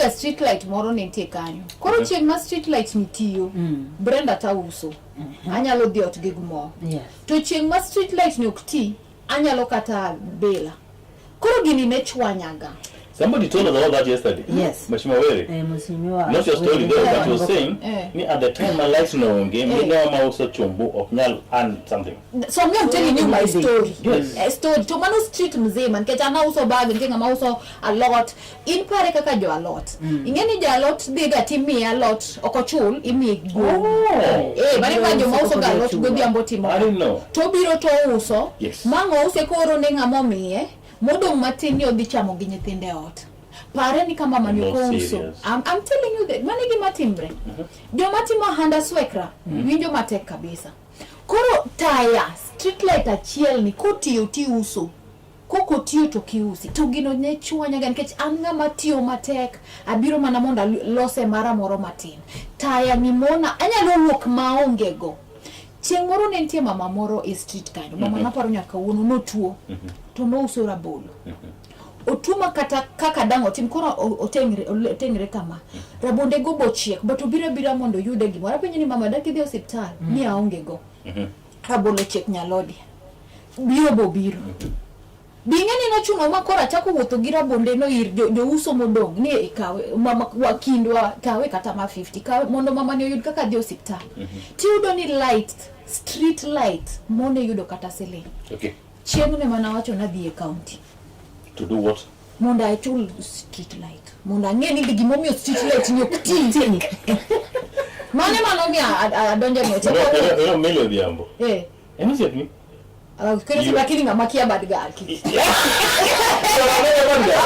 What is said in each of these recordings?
ga street light moro ne nitie kanyo. Koro chieng' ma street light nitiyo. Brenda ta uso. Anyalo dhi ot gi gumo. To chieng' ma street light ne okti, anyalo kata bela. Koro gini ne chwanyaga. Somebody told us all that yesterday. Yes. Mheshimiwa Were. Not your story though, but you were saying, at the time my lights no game, me no ma also chombo oknyal and something. So me I'm telling you my story. Yes. Story. To manu street mzima, nkecha na uso bag, nkenga ma uso a lot. In pare kaka jo a lot. Ingeni jo a lot, biga timi a lot, okochul, imi go. Bani majo ma uso ga lot, godi amboti mo. I didn't know. To biro to uso. Yes. Mango use koro nenga momi modong matini odichamo gi nyithinde ot. Pare ni kama manyoko uso. I'm telling you that mani gi matimbre. Jo matimo handa swekra, winjo matek kabisa. Koro taya street light achiel ni kotiyo ti uso. Koko tiyo to kiusi. To gino ne chwanyaga nikech an ng'ama tiyo matek. Abiro mana monda lose mara moro matin. Taya ni mona anyalo wuok maonge go. Chieng' moro ne nitie mama moro e street kanyo. Mama naparo nyaka wuono no tuo. To no uso rabolo. Otuma kata kaka dango tim koro otengre kama. Rabonde go bochiek but obira mondo yude gimoro. Apenjo ni mama dak idhi hospital ni aonge go. Rabolo chiek nyalodi. Biro. Bingeni no chuno makora chako wuotho gi rabonde no ir jo uso modong ni kawe mama wakindwa kawe kata ma 50 kawe mondo mama ni oyud kaka dhi hospital. Ti yudo ni light street light mone yudo kata sele. Okay. Chieng' ne mana wacho na dhi e county. To do what? Monda achul street light. Monda ng'e ni gimomiyo street light ni okti. Mane mano adonja ni oche. Ero mele diambo. Emi siet mi? Kero siba kili nga makia bad girl.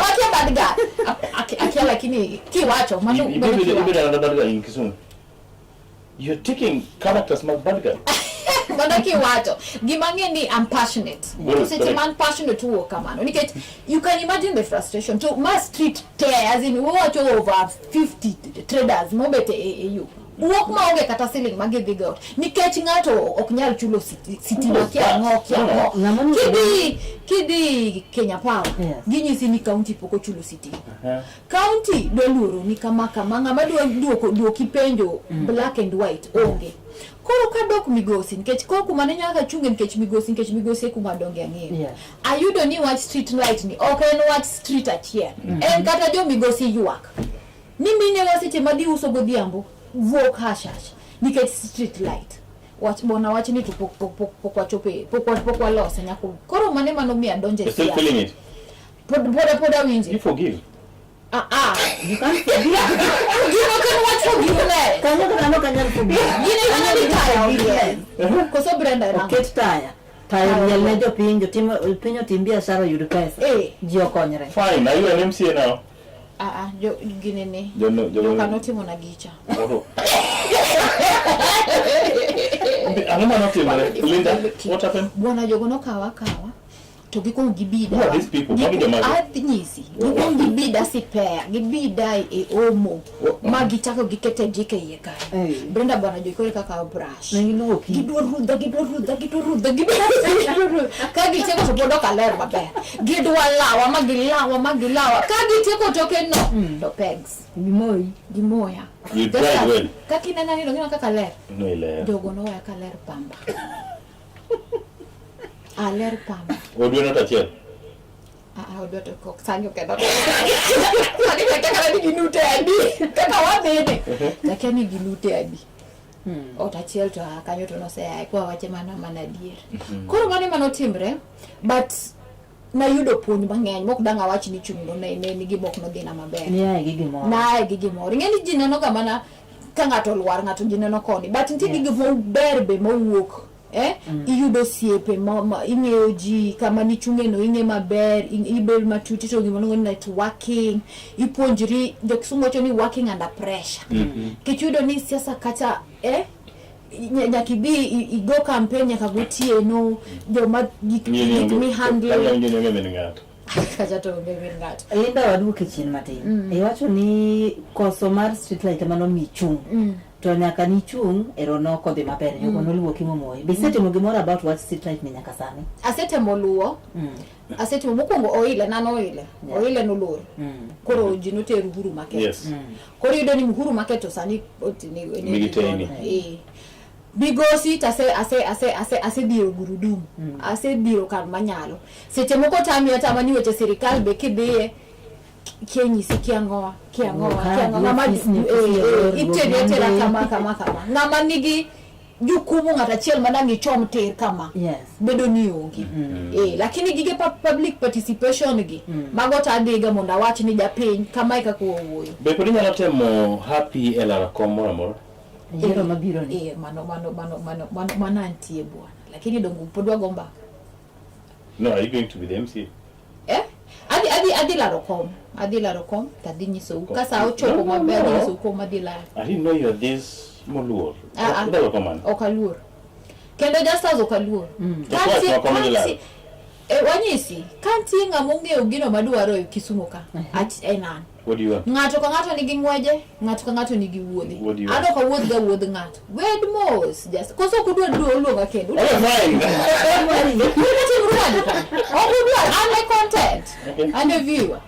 Makia bad girl. Akia lakini kiwacho. Bad girl in Kisumu. You're taking characters like bad girl. Badaki wato gimange ni I'm passionate. Because man passionate to work man. You can imagine the frustration. To my street tear as in we watch over 50 traders mobete you. Walk ma oge kata ceiling mage dig out. Nikech ngato oknyal chulo city makia ng'o. Kidi Kenya Power. Ginyisi ni county poko chulo city. County doluro ni kama ng'ama duoko kipenjo black and white onge. Koro kadok migosi nikech koko kumane nyaka chunge nikech migosi kuma donge ang'eyo. Ayudo ni watch street light ni okay no watch street achiel. En kata jo migosi yuak. Ni mine wasiti madi uso godhiambo vuok hashash nikech street light. Watch ni to pokwa chope pokwa lose nyako. Koro mane mano mi adonje sia. Still feeling it. Poda winji. You forgive. You can't forgive. You can watch forgiveness. Kanya forgive. Koso Brenda na. Ket taya yel ne jo pinyo timbia saro yudo pesa. Ji okonyre. Fine, are you an MCA now? Jo ginene. Jo kanotimo na gicha. Anoma not Linda, what happened? Bwana jogo no kawa. To gikon gibida. Who are these people? Nyisi. Gikon gibida sipea. Gibida omo. Magi chako gikete jike yeka. Brenda bwana joikore kaka brush. Gidwa rudha. Kagi cheko to bodo kaler maber. Gidwa lawa magilawa. Kagi cheko toke no. To pegs. Gimoya. You tried well. Kaki nana ni ngina kaka ler. No ile. Jogo no ya kaler pamba. Aler pamba. Odu not achiel. Odu to kok sanyo kendo. Sani kaka ni ginute adi. Kaka wabene. Lakini ginute adi. Otachiel to kanyo to no se ai kwa wache mana dier. Koro mane manotimre but na yudo puonj mang'eny mok danga wach ni chundo ne gimok no dhina maber. Ni gigimoro. Ng'eni ji neno ga mana ka ng'ato lwar ng'ato ji neno koni but nitie gik maber be mowuok. Iyudo siepe ing'eyo ji kama ni chunge no ing'e maber ibel matuti to gimoro ng'oni networking ipuonjri jo Kisumu wacho ni working under pressure. Kichudo ni siasa kata nyakibi igo campaign nyaka gotieno joma gik mi handle kaja to ngat Linda waduke chien matin. Wacho ni koso mar street light mano michung. to nyaka ni chung erono kodhi maber jogo noluwo kimo moye bisete mo gimora about what street life ni nyaka sani asete moluwo asete mokongo oile nano oile no lor koro jino teru Uhuru Market koro yudo ni Uhuru Market osani bigosi ase biro gurudum ase biro kar manyalo seche moko tamani weche sirikal be kidhiye kenyi sikiangoa itedetera kama ngama nigi jukumu ngata chiel manangi chom ter kama bedo ni ongi lakini gige public participation gi mago ta diga monda wach ni japiny kama ika ko wuoyo be podi nyalo temo happy elara komoro yero mabiro ni mano antie bwana lakini dongo podwa gomba no are you going to be the MC adi la rokom tadini so kasa ochopo maber so ko madila I didn't know you are this moluor okaluor kendo just as okaluor wanyisi kanti ng'amonge ogino madwaro Kisumu ka at enan what do you want ngato ka ngato nigi ngweje ngato ka ngato nigi wuodhi ado ka wuodh ngato wed mos just koso kudwa luonga kendo fine I'm content and a viewer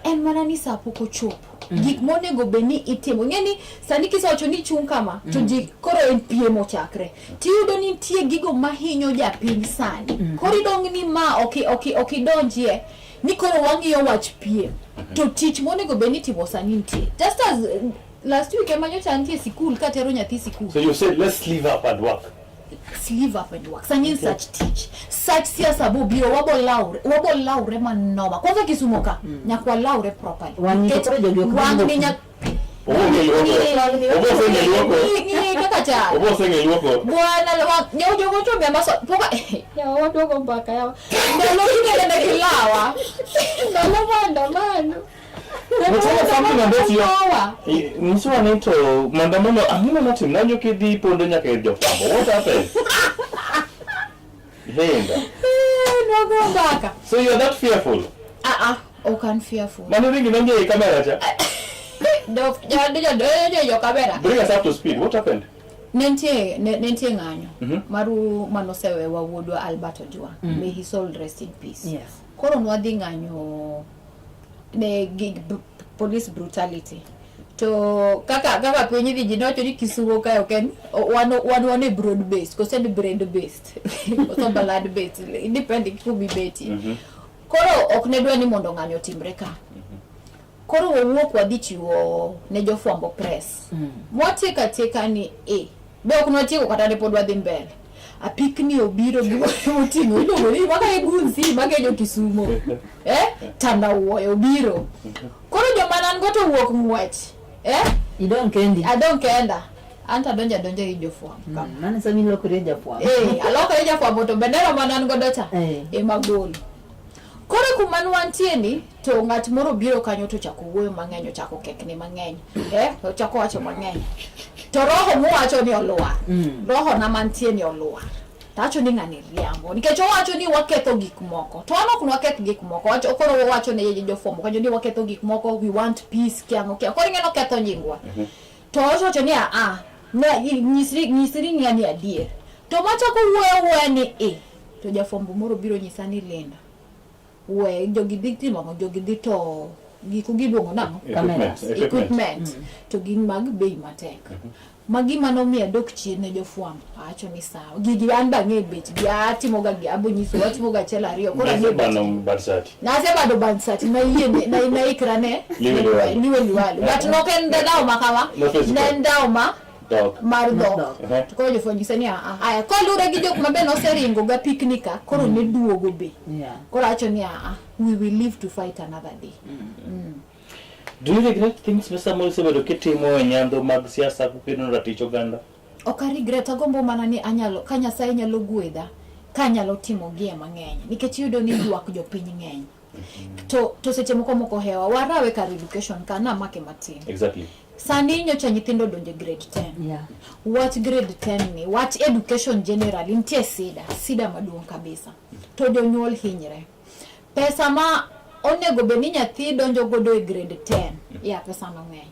en mana ni sapoko chopo gik monego beni itimo ngeni sani kisawacho ni chung kama to ji koro en piemo chakre tiyudo ni tie gigo mahinyo japiny sani koro dong ni ma okidonjie ni koro wangiyo wach piem to tich monego beni timo sani ntie just as last week emanyocha antie sikul katero nyathi sikul so you said let's sleeve up and work Sanyin such teach such siasa bobiro wabo laure manoma kwanza Kisumu ka nyakwa laure properly wangi bwana nyojo chombe maso poka ya watu wako mpaka yao ndio kile na kilawa ndio mando something about you niso anaito mandamano amina natim nanyo kidhi pondo nyaka edo what happened no go so you are that fearful can fearful mano ringi nonge camera cha yo camera bring us up to speed what happened nentie ng'anyo maru manosewe wa wuodwa Albert Ojwang may his soul rest in peace koro nwadhi ng'anyo ne police brutality to kaka penye di jinocho ni Kisumu kayo ken one broad based ko send brand based so ballad based independent ku bi beti koro ok ne dwa ni mondo ng'anyo timre ka koro wuok wadhi chiwo ne jofwambo press mwatika teka ni be ok notieko kata ne podwa dhi mbele apikni obiro giwotingo iluongo ni maka egunzi magenyo Kisumu tanda wuoyo obiro koro jomanan go to wuok ngwech idong kendi adong kenda anta donja gi jofwambo nani sami lokore jafwambo alokore jafwambo to bendera manan go docha magolo koro kuman wantieni to ngat moro biro kanyo to chako wuoyo mang'eny chako kekni mang'eny chako wacho mang'eny to roho muwacho ni olwar roho na mantie ni olwar tacho ni ng'ani riambo nikech owacho ni waketho gik moko to ano kun waketh gik moko wacho koro wacho ne jofwambo kanyo ni waketho gik moko we want peace kiango koro ng'eno ketho nyingwa to wacho ni na nyisri ng'ani adier to machako wuoyo ni to jafwambo moro biro nyisani Linda we jogi dictimo jogi dito giku giluongo nang'o equipment to gin mag bei matek magi manomiya dok chien ne jofwambo acho ni sawa gigi an bang'e bet gi atimo ga gi abonyiso watimo ga chela ariyo koro ne bansati nase bado bansati na yie na ikrane niwe liwali but no ken dawo makama ne dawo mar dog to koro jofwambo giseni aya kolure gi jok mabe noseringo ga piknika koro ne duogo be koro acho ni we will live to fight another day Do you regret things Mr. Samuel kitimo nyando mag siasa kupino ratich oganda? Ok regret agombo mana ni anyalo ka Nyasaye nyalo gwedha ka nyalo timo gie mang'eny nikech yudo ni ywak jopiny ng'eny to seche moko hewa warawe kar education kana make matin exactly sani nyocha nyithindo donje grade 10 what grade 10 ni what education general intie sida maduong' kabisa to jonyuol hinyre pesa ma onego beni nyathi donjo godo e grade 10 ya pesa mang'eny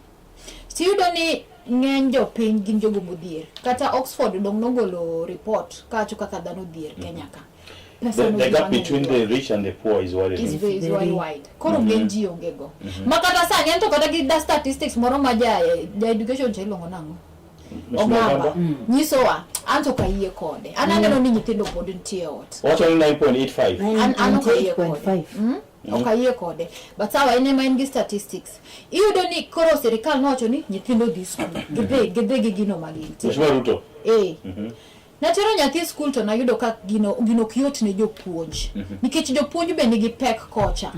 Tiyudo ni ng'eny jopiny gin jogo modhier. Kata Oxford dong nogolo report kacho kaka dhano dhier Kenya ka. The gap between the rich and the poor is what it is very wide. Koro ng'eny ji ongego. Makata sani anto kata gi da statistics moro ma ja education chelongo nango. Ogamba nyisowa anto kayie kode. Ananeno ni nyithindo pod nitie ot. What's only 9.85? An kayie kode. Okayie kode. But sawa ene main gi statistics. Iyudo ni koro serikal nowacho ni nyithindo dhi school. Gidhe gi gino magintie. Mheshimiwa Ruto. Natero nyathi school to nayudo ka gino kiyot ne jopuonj. Nikech jopuonj be nigi pek kocha.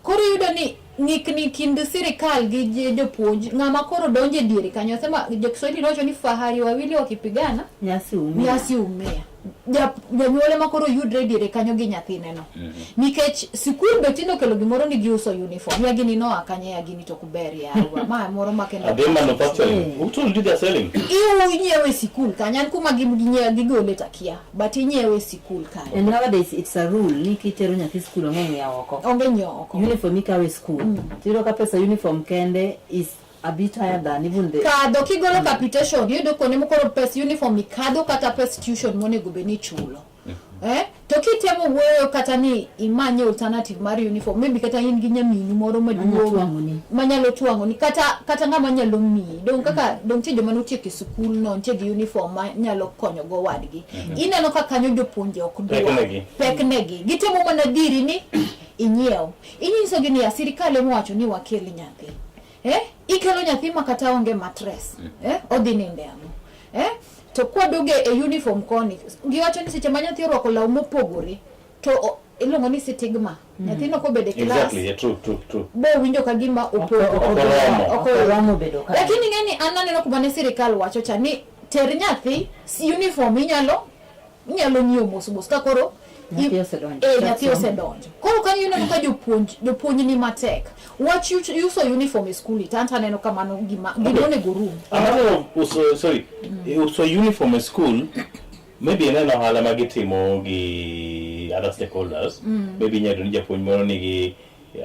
Koro yudo ni ng'ikni kind sirikal gi jopuonj ng'ama koro donje diere kanyo sema Kiswahili nocho ni fahari wawili wakipigana nyasi umea. Janyuole ma koro yudre diere kanyo gi nyathine no. Nikech sikul betindo kelo gimoro ni giuso uniform. Ya gini no akanye ya gini to kuber ya ma moro makendo. Are they manufacturing? Who told you they are selling? Iyo nyewe sikul kanyan kuma gigole takia. But nyewe sikul kanyo. And nowadays it's a rule ni kitero nyathi school onge ya oko. Onge nyoko. Uniform ikawe school. Tiro ka pesa uniform kende is a bit higher than even the kado kigolo capitation yudo kone mokoro pes uniform kado kata pes tuition monego beni chulo. To kitemo wuoyo kata ni imanye alternative mar uniform maybe kata in gi nyaminu moro maduong' manyalo tuango ni kata ngama nyalo mi dong kaka dong tie joma notie ke skul no tie gi uniform manyalo konyo go wadgi. Ineno ka kanyo jopuonje ok dwa peknegi gitemo mana diri ni inyiew inyiso gi ni sirikal emowacho ni wakel nyathi ikelo nyathi makata onge mattress odhi ninde amo to kwadoge e uniform koni giwacho ni seche manyathi orwako law mopogore to ilongo ni stigma nyathi no kobede class exactly true bo winjo ka gima okoromo bedo ka lakini ngeni ananeno kubane sirikal wacho cha ni ter nyathi uniform inyalo nyiew mos ka koro nyathi osedonjo. Koro kan yuneno ka jopuonj ni matek. What you use uniform in school itanta neno kamano gimone guru. Sorry. So uniform in school maybe neno hala magitimo gi other stakeholders. Maybe nyado ni japuonj moro nigi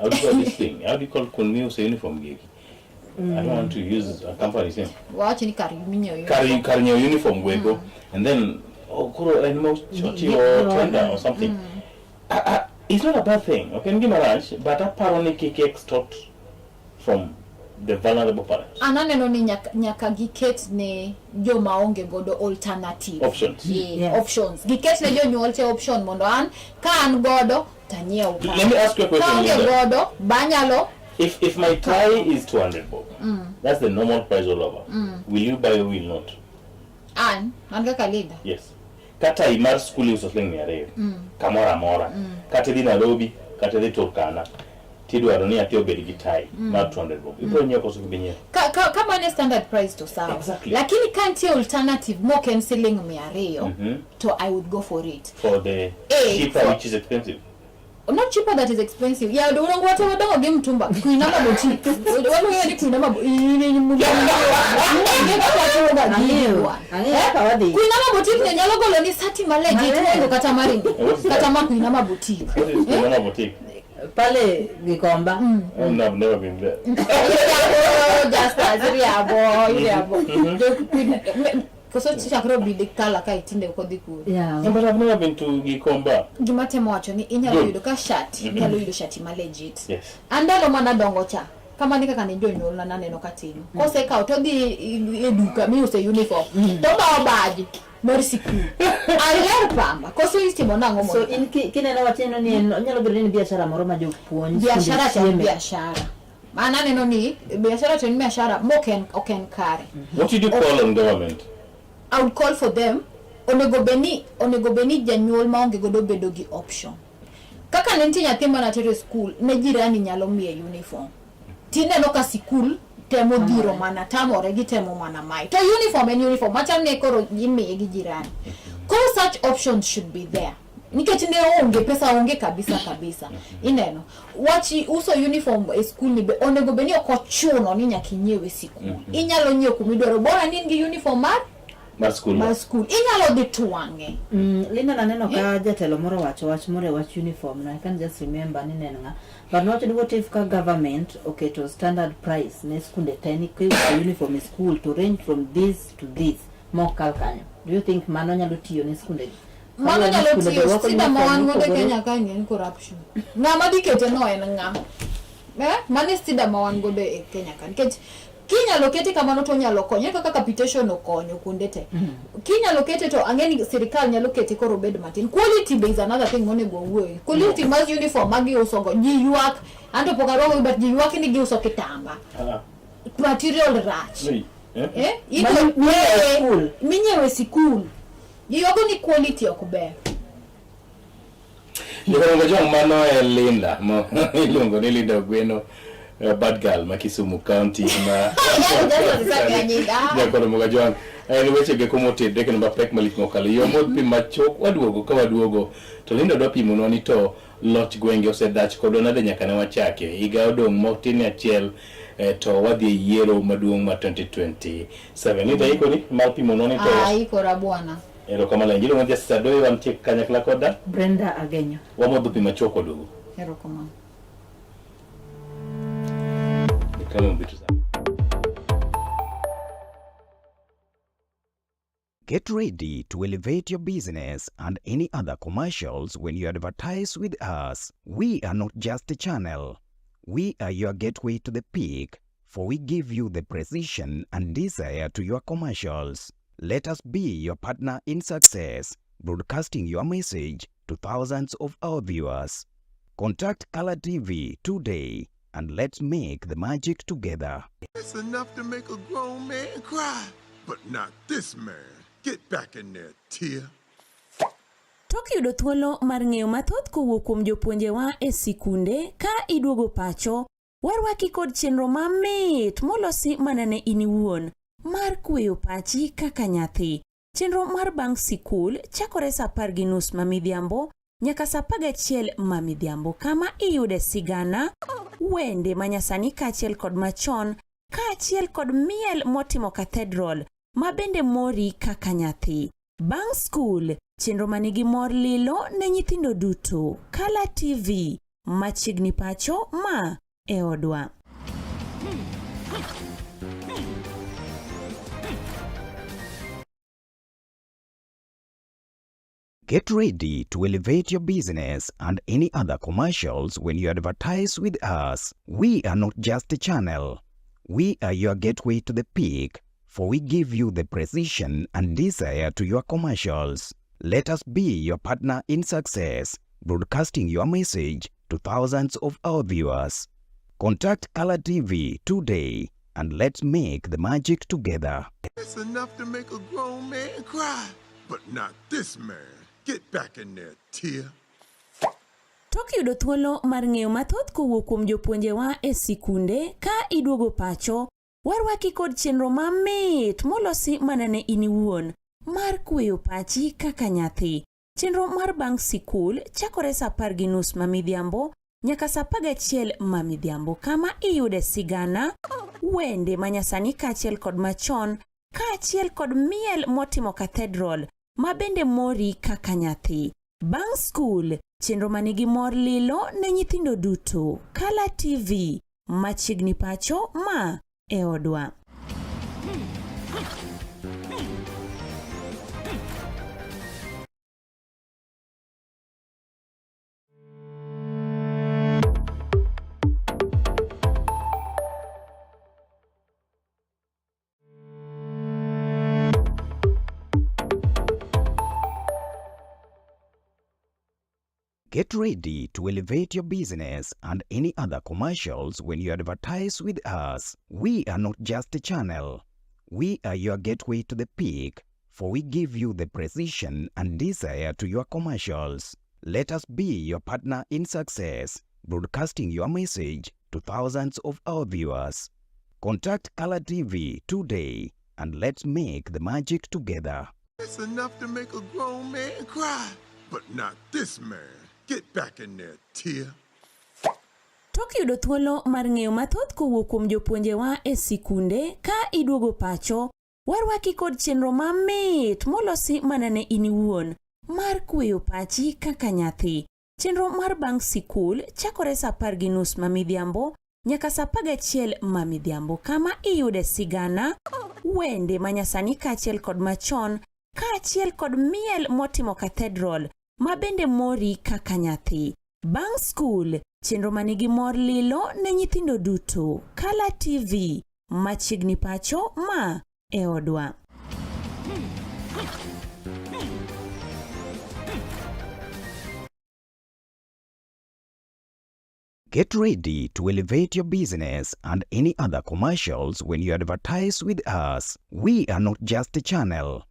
how do you call this thing? How do you call kunmiuse uniform gi? I don't want to use a company's name. Wacho ni Karinyo uniform gwego and then kuro animals chochi or tender or something. It's not a bad thing, okay, but that parent kick stopped from the vulnerable parents. Ananeno ni nyaka giket ne jo maonge godo alternative options. Options. Giket ne jo nyuolte option mondo an ka an godo tanyiew. Let me ask you a question. Godo banyalo. If my tie is 200 bob, that's the normal price all over. Will you buy or will not? An kaka Linda. Yes. Kata imar school uso sling ni areo. Kamora. Kata di Nairobi, kata di Turkana. Tidwaro ni ati obedi gi tie mar 200 bob. Ibro nyiewo koso gibenye. Kama ne standard price to sawa. Exactly. Lakini kanti alternative more can selling me areo. So I would go for it. For the cheaper which is expensive. Not cheaper, that is expensive. Yeah, the one whatever dog game tumba. Kuinama boutique. Wale yadi kuinama kuinama boutique ne nyalo golo ni sati maleji tuengo kata maringi. Kata ma kuinama boutique. What is kuinama boutique? Pale Gikomba. I've never been there. Just as riabo. Koso chakro bidikala ka itinde uko diku. Yeah. But I've never been to Gikomba. Gimatemo wacho ni inyalo yudo ka shati, inyalo yudo shati ma legit. Yes. Andalo mana dongo cha. Kama nika kan enjoy nyol na neno katino. Kose ka to di eduka mi use uniform. To ba badge. Mersiku. Ayer pamba. Koso istimo nango mo. So in kineno wateno ni nyalo bedo ni biashara moro ma jopuonj. Biashara. Maana neno ni biashara to ni biashara mo ken kare. What did you call on government? I would call for them onego beni janyuol maonge godo bedo gi option. Kaka nenti nyathi mana tere school ne jirani nyalo miye uniform. Tineno ka sikul temo dhiro mana tamore gi temo mana mai. To uniform and uniform machal ne koro imiye gi jirani. Cause such options should be there. Nikech ne onge pesa onge kabisa. Ineno. Wachi uso uniform e school ni onego beni okochuno ni nyaka nyiewe sikul. Inyalo nyiew kumidwaro bora ni gi uniform mar mar school. Inyalo dhi tuang'e. Linda naneno ka jatelo moro wacho wach uniform na I can just remember ni nenga. But not what if ka government to standard price ne skunde teni uniform in school to range from this to this more kalkanyo. Do you think mano nyalo tiyo ne skunde? Mano nyalo tiyo sida mawan ngode Kenya kanyo en corruption. Ngama dikete no en ngam. Mane sida mawan ngode e Kenya kan. Kinyalo kete kamano to nyalo konyo kaka capitation okonyo kuonde te. Kinyalo kete to angeni sirikal nyalo kete koro bed matin. Quality is another thing monego wuoy. Quality mas uniform magi usogo ji yuak anto pokaro but ji yuak ni gi uso kitamba. Material rach. Iko minyewe sikul. Yogo ni quality okuber. Ndio jong mano Linda mo ilongo ni Linda Gweno bad girl ma Kisumu County ma Jakono mga jong ni weche ge komo tede ke namba pek malik mokalo yo mod pi machok waduogo to Linda do pi mono ni to lot gwenge osedach kodona de nyaka ne wachake higa odong motin achiel to wadhi yiero maduong ma 2027 Linda iko ni mal pi mono ni to iko rabwana ero kama la njiro ngoja sadoi wamtie kanyakla koda Brenda Agenyo wamodu pi machoko dogo ero kama Get ready to elevate your business and any other commercials when you advertise with us. We are not just a channel. We are your gateway to the peak, for we give you the precision and desire to your commercials. Let us be your partner in success, broadcasting your message to thousands of our viewers. Contact Color TV today and let's make the magic together. It's enough to make a grown man cry, but not this man. Get back in there, Tia. Tok yudo thuolo mar ng'eyo mathoth kowuok kuom jopuonjewa e sikunde ka iduogo pacho, warwaki kod chenro mamit molosi mana ne in iwuon mar kweyo pachi kaka nyathi. Chenro mar bang' sikul chakore saa 10:30 mamidhiambo nyaka saa 11 mamidhiambo kama iyude sigana, wende manyasani kaachiel kod machon, kaachiel kod miel motimo cathedral mabende mori kaka nyathi. Bang' skul, chenro manigi mor lilo ne nyithindo duto. Color TV, machiegni pacho ma e odwa. Get ready to elevate your business and any other commercials when you advertise with us. We are not just a channel. We are your gateway to the peak, for we give you the precision and desire to your commercials. Let us be your partner in success, broadcasting your message to thousands of our viewers. Contact Color TV today and let's make the magic together. It's enough to make a grown man cry, but not this man. Get back in there, Tia. Tok yudo thuolo mar ng'eyo mathoth kowuok kuom jopuonjewa e sikunde ka iduogo pacho, warwaki kod chenro mamit molosi mana ne in iwuon mar kweyo pachi kaka nyathi. Chenro mar bang' sikul chakore saa 10:30 mamidhiambo nyaka saa 11 mamidhiambo kama iyude sigana, wende manyasani kaachiel kod machon, kaachiel kod miel motimo cathedral mabende mori kaka nyathi. Bang' skul, chenro manigi mor lilo ne nyithindo duto. Color TV, machiegni pacho ma e odwa. Get ready to elevate your business and any other commercials when you advertise with us. We are not just a channel. We are your gateway to the peak, for we give you the precision and desire to your commercials. Let us be your partner in success, broadcasting your message to thousands of our viewers. Contact Color TV today and let's make the magic together. It's enough to make a grown man cry, but not this man. Get back in there, Tia. Tok yudo thuolo mar ng'eyo mathoth kowuok kuom jopuonjewa e sikunde ka iduogo pacho, warwaki kod chenro mamit molosi mana ne in iwuon mar kweyo pachi kaka nyathi. Chenro mar bang' sikul chakore saa 10:30 mamidhiambo nyaka saa 11 mamidhiambo, kama iyude sigana, wende manyasani kaachiel kod machon, kaachiel kod miel motimo Cathedral ma bende mori kaka nyathi. Bang' skul, chenro manigi mor lilo ne nyithindo duto. Kala TV, machiegni pacho ma e odwa. Get ready to elevate your business and any other commercials when you advertise with us. We are not just a channel.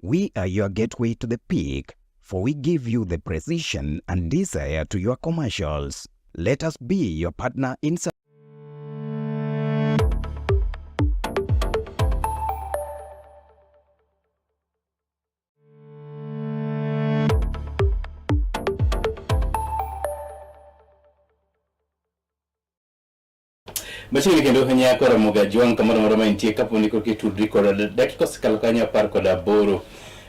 We are your gateway to the peak, for we give you the precision and desire to your commercials. Let us be your partner in Machiegni kendo hanya kora moga juang kamoro moro mantie kapo ni koke tudri koda dakika sekalo kanyo 18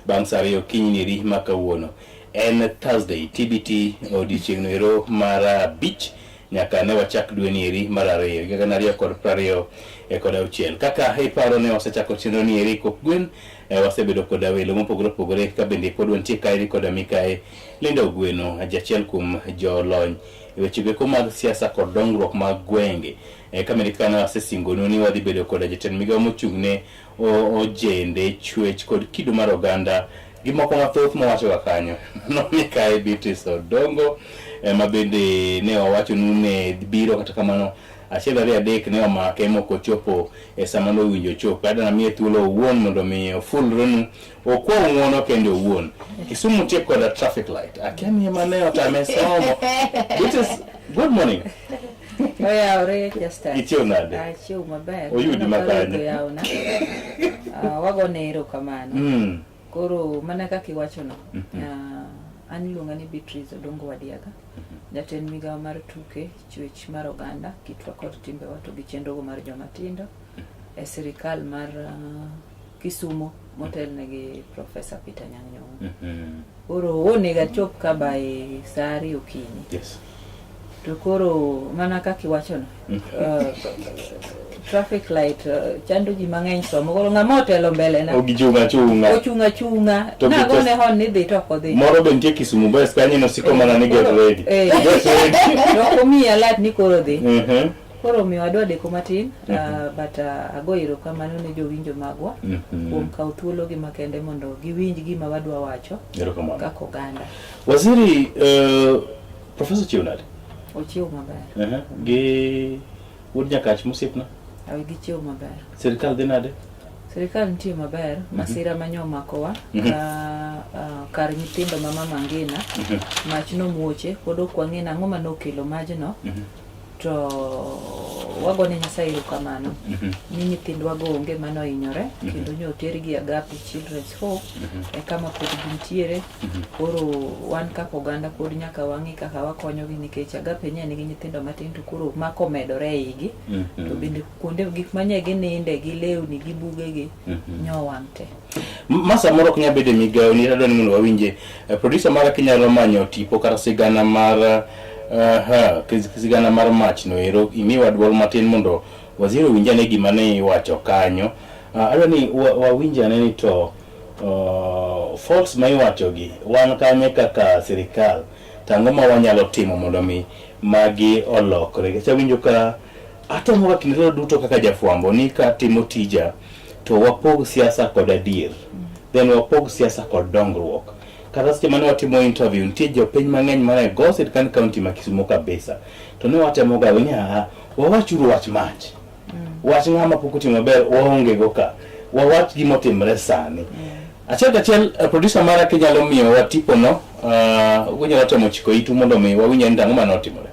bang' saa 2 okinyi ma kawuono. En Thursday, TBT odiochieng' noero mar beach nyaka ne wachak dwe ni eri mar 2 higa 2026 kaka paro ne wasechako chenro ni eri kok gwen wasebedo koda welo mopogore opogore ka bende pod wantie kae koda mikae Linda Ogweno, achiel kuom jolony weche go mag siasa kod dongruok mag gwenge. Kamerikana wasesingonu ni wadhi bedo koda jatend migawo mochung'ne ojende, chwech kod kido mar oganda gi moko mathoth mowacho kanyo. Mikae Beatrice Odongo ma bende ne owacho ne biro kata kamano achiel 2 3 ne omake moko chopo sama no winjo chopo. Adana miye thuolo owuon mondo mi ofulrenu okwa ng'uono kendo owuon. Kisumu tiek koda traffic light. Akiani mane otame somo. Good morning. Oya ore just Ichio nade? Achio maber. Oyudi makanye. Yauna. Wago nero kamano. Koro mana kaka iwacho no. An iluonga ni Beatrice Odongo Wadiaga. Jatend migawo mar tuke, chwech mar oganda, kitwa kod timbe wato gi chenrogo mar joma tindo e sirikal mar Kisumu motelnegi Professor Peter Nyang'nyong'o. Koro onega chop ka by saa 2 okinyi. Yes. To koro mana kaka iwacho no. Traffic light chando ji mang'eny somo koro ng'ama otelo mbele na ochunga chunga na gone hon ni dhi to kodhi moro be nitie Kisumu bus kanyo no siko mana ni get ready no mi alat ni koro dhi koro mi wadwa deko matin but agoiro kamano ne jowinjo magwa kuom kawo thuolo gi makende mondo giwinj gima wadwa wacho kaka oganda. Waziri Professor Chionade ochiew maber gi wuod Nyakach mosiepna awi gichiew maber. Sirikal dhi nade? Sirikal nitie maber. Masira manyo makowa kar nyithindo ma Mama Ngina mach no muoche pod ok wang'e ang'o manokelo majno to wagone Nyasaye erokamano ni nyithindwa go onge mano hinyore kendo nyo tergi Agape Children's Home kama pod gintiere. Koro wan kaka oganda pod nyaka wang'i kaka wakonyogi nikech Agape nye nigi nyithindo matin to koro mako medore igi to bende kuonde gik manye gininde gi lewni gi bugegi nyo wang'te. Masa moro knya bede migawo ni radoni mondo wawinje producer mara kinyalo manyo tipo kata sigana mar sigana mar mach no ero imiwa duol matin mondo waziri winjane gima ne iwacho kanyo. Adoni wawinjane ni to faults ma iwacho gi wan kanye kaka sirikal tango ma wanyalo timo mondo mi magi olokre. Kech winjo ka atomo ka kindelo duto kaka jafwambo ni ka timo tija to wapog siasa kod adier then wapog siasa kod dongruok. Kata seche mane watimo interview nitie jopiny mang'eny mane go Sirkand County ma Kisumu kabisa to ne watemo gawe ni wawachuru wach mach wach ng'ama pok otimo maber waonge go ka wawach gima otimre sani. Achiel producer mara kinyalo miyo wa tipo no unyalo temo chiko itu mondo mi wawinje ni ang'o mane otimore.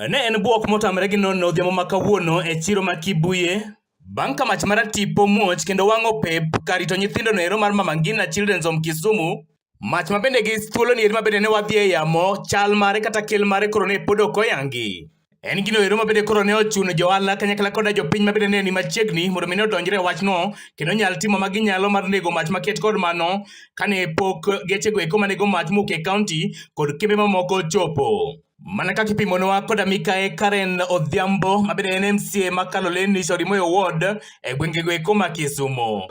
Ne en buok motamre gi nono odhiambo ma kawuono e chiro ma Kibuye bang' ka mach mar tipo muoch kendo wang'o pep karito nyithindo no ero mar Mama Ngina Children's Home Kisumu Mach mabende gi thuolo ni mabende ne wadhi e yamo chal mare kata kel mare koro ne pod ok oyangi. En gino ero mabende koro ne ochuno johala kanyakla koda jopiny mabende ne ni machiegni mondo mi ne odonjre e wachno kendo nyal timo ma ginyalo mar nego mach maket kod mano kane pok gechego eko manego mach mowuok e kaunti kod kembe mamoko chopo. Mana kaka ipimonwa koda Mikae Karen Odhiambo mabende en MCA ma Kaloleni Shorimoyo Ward e gwengego eko ma Kisumo.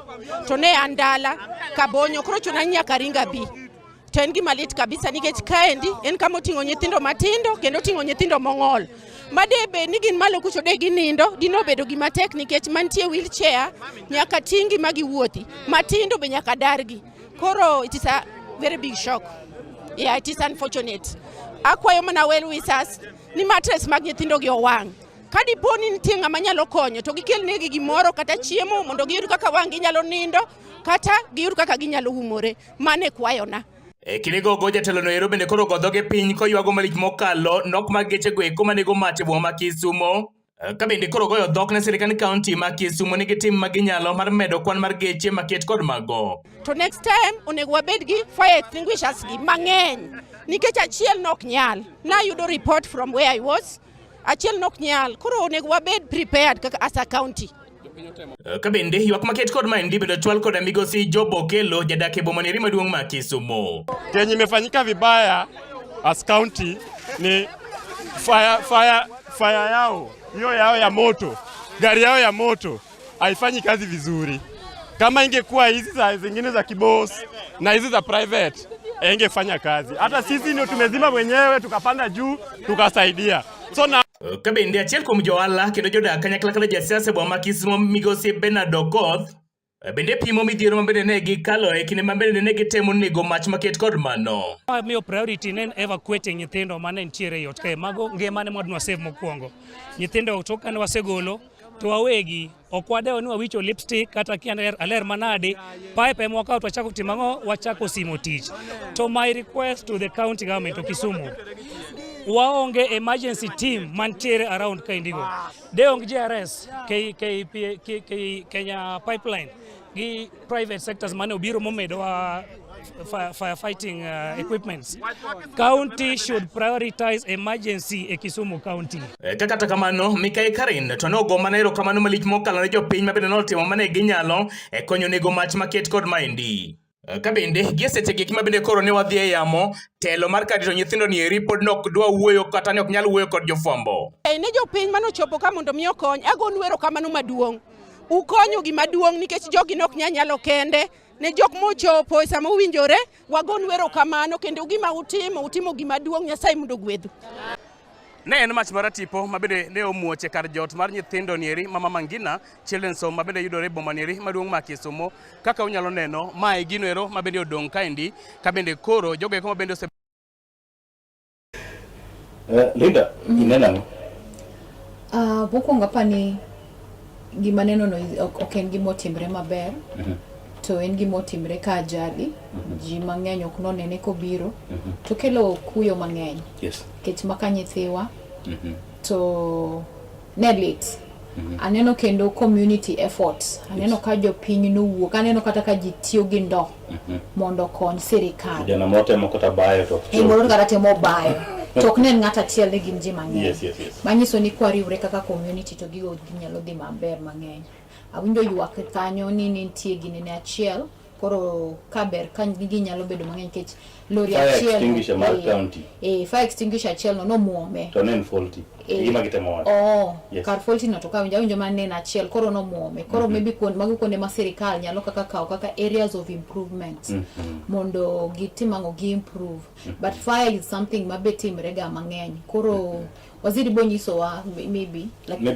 To ne andala Kabonyo koro chuna nyaka ringa bi. To en gima lit kabisa nikech kaendi en kama oting'o nyithindo matindo kendo oting'o nyithindo mong'ol. Madebe ni gin malo kucho de ginindo dino bedo gima tek nikech mantie wheelchair nyaka tingi magi wuothi. Matindo be nyaka dargi. Koro it is a very big shock. Yeah, it is unfortunate. Akwayo mana well wishes ni mattress mag nyithindo gi owang'. Kadi poni nitie ng'ama nyalo konyo to gikel negi gimoro kata chiemo mondo giyud kaka wang' ginyalo nindo kata giyud kaka ginyalo humore. Mane kwayona. E kinigo go jatelo no ero bende koro godhoge piny koywago malich mokalo nok mag gechego eko manego mach e boma ma Kisumo. Ka bende koro goyo dhok ne sirikand kaunti ma Kisumo nigi tim ma ginyalo mar medo kwan mar geche maket kod mago. To next time onego wabed gi fire extinguishers gi mang'eny nikech achiel nok nyal. Na yudo report from where I was. Achiel nok nyal. Koro onego wabed prepared kaka as a county. Ka bende ywak maket kod maendi bedo chwal koda migosi Job Okelo jadak e boma ni maduong' ma Kisumo. Kenye imefanyika vibaya as county ni fire yao hiyo yao ya moto, gari yao ya moto haifanyi kazi vizuri. Kama ingekuwa hizi za zingine za kibos na hizi za private ingefanya kazi. Hata sisi ndio tumezima wenyewe tukapanda juu tukasaidia. So na ka bende achiel kuom johala kendo jodak kanyakla kod jasiasa boma ma Kisumo migosi Bernard Okoth bende pimo midhiero mabende ne gikalo e kinde mabende ne gitemo nego mach maket kod mano. Miyo priority ne evacuating nyithindo mane nitiere yot kae mago ngima ne mwadwa save mokwongo. Nyithindo to kane wasegolo to wawegi ok wadewo ni wawicho lipstick kata aler manade pipe mwaka twachako timango wachako simo tich. To my request to the county government of Kisumu waonge emergency team mantiere around kaindigo. De onge GRS, Kenya Pipeline, gi private sectors mane obiro momedo firefighting equipments. County should prioritize emergency e Kisumu County. Kata kamano, Mikae Karen to nogo mana erokamano malich mokalo ne jopiny mabende notimo mane ginyalo e konyo nego mach maket kod maendi. Ka bende gie sechegi kima bende koro ne wadhi e yamo telo mar kadi to nyithindo ni eri pod nok dwa wuoyo kata ne ok nyal wuoyo kod jofwambo. Ne jopiny manochopo ka mondo mi okony agonu erokamano maduong'. Ukonyo gima duong' nikech jogi nok nyalo kende. Ne jok mochopo sama uwinjore wagonu erokamano kendo gima utimo gima duong' Nyasaye mondo gwedhu. Ne en mach mar tipo mabende ne omuoche kar jot mar nyithindo nieri Mama Mangina Children's Home mabende yudore boma nieri maduong' ma Kisumo. Kaka unyalo neno mae gino ero mabende odong' kaendi ka bende koro jogo eko mabende ose Linda inena mokwongo apani gima neno no ok en gima otimre maber. To en gima otimre ka ajali ji mang'eny ok nonene kobiro to kelo kuyo mang'eny. Yes. Kech maka nyithiwa to nelit. Aneno kendo community efforts. Aneno ka jopiny nowuok. Aneno kata ka ji tiyo gi ndo mondo kony sirikal. Jana motemo kata bayo to. Moro kata temo bayo. Tok nen ng'ata tiel ne gin ji mang'eny. Yes. Manyiso ni kwariwre kaka community to gigo ginyalo dhi maber mang'eny. Awinjo ywak kanyo ni nitie gine ne achiel koro kaber kan ginyalo bedo mang'eny kech lori achiel fire extinguisher mar county fire extinguisher achiel no muome to nen faulty gima gitemo wacho yes. Kar faulty no to ka winjo man ne achiel koro no muome koro maybe kuonde ma sirikal nyalo kaka areas of improvement mondo gitimango gi improve but fire is something mabetimre ga mang'eny koro waziri bonyiso wa maybe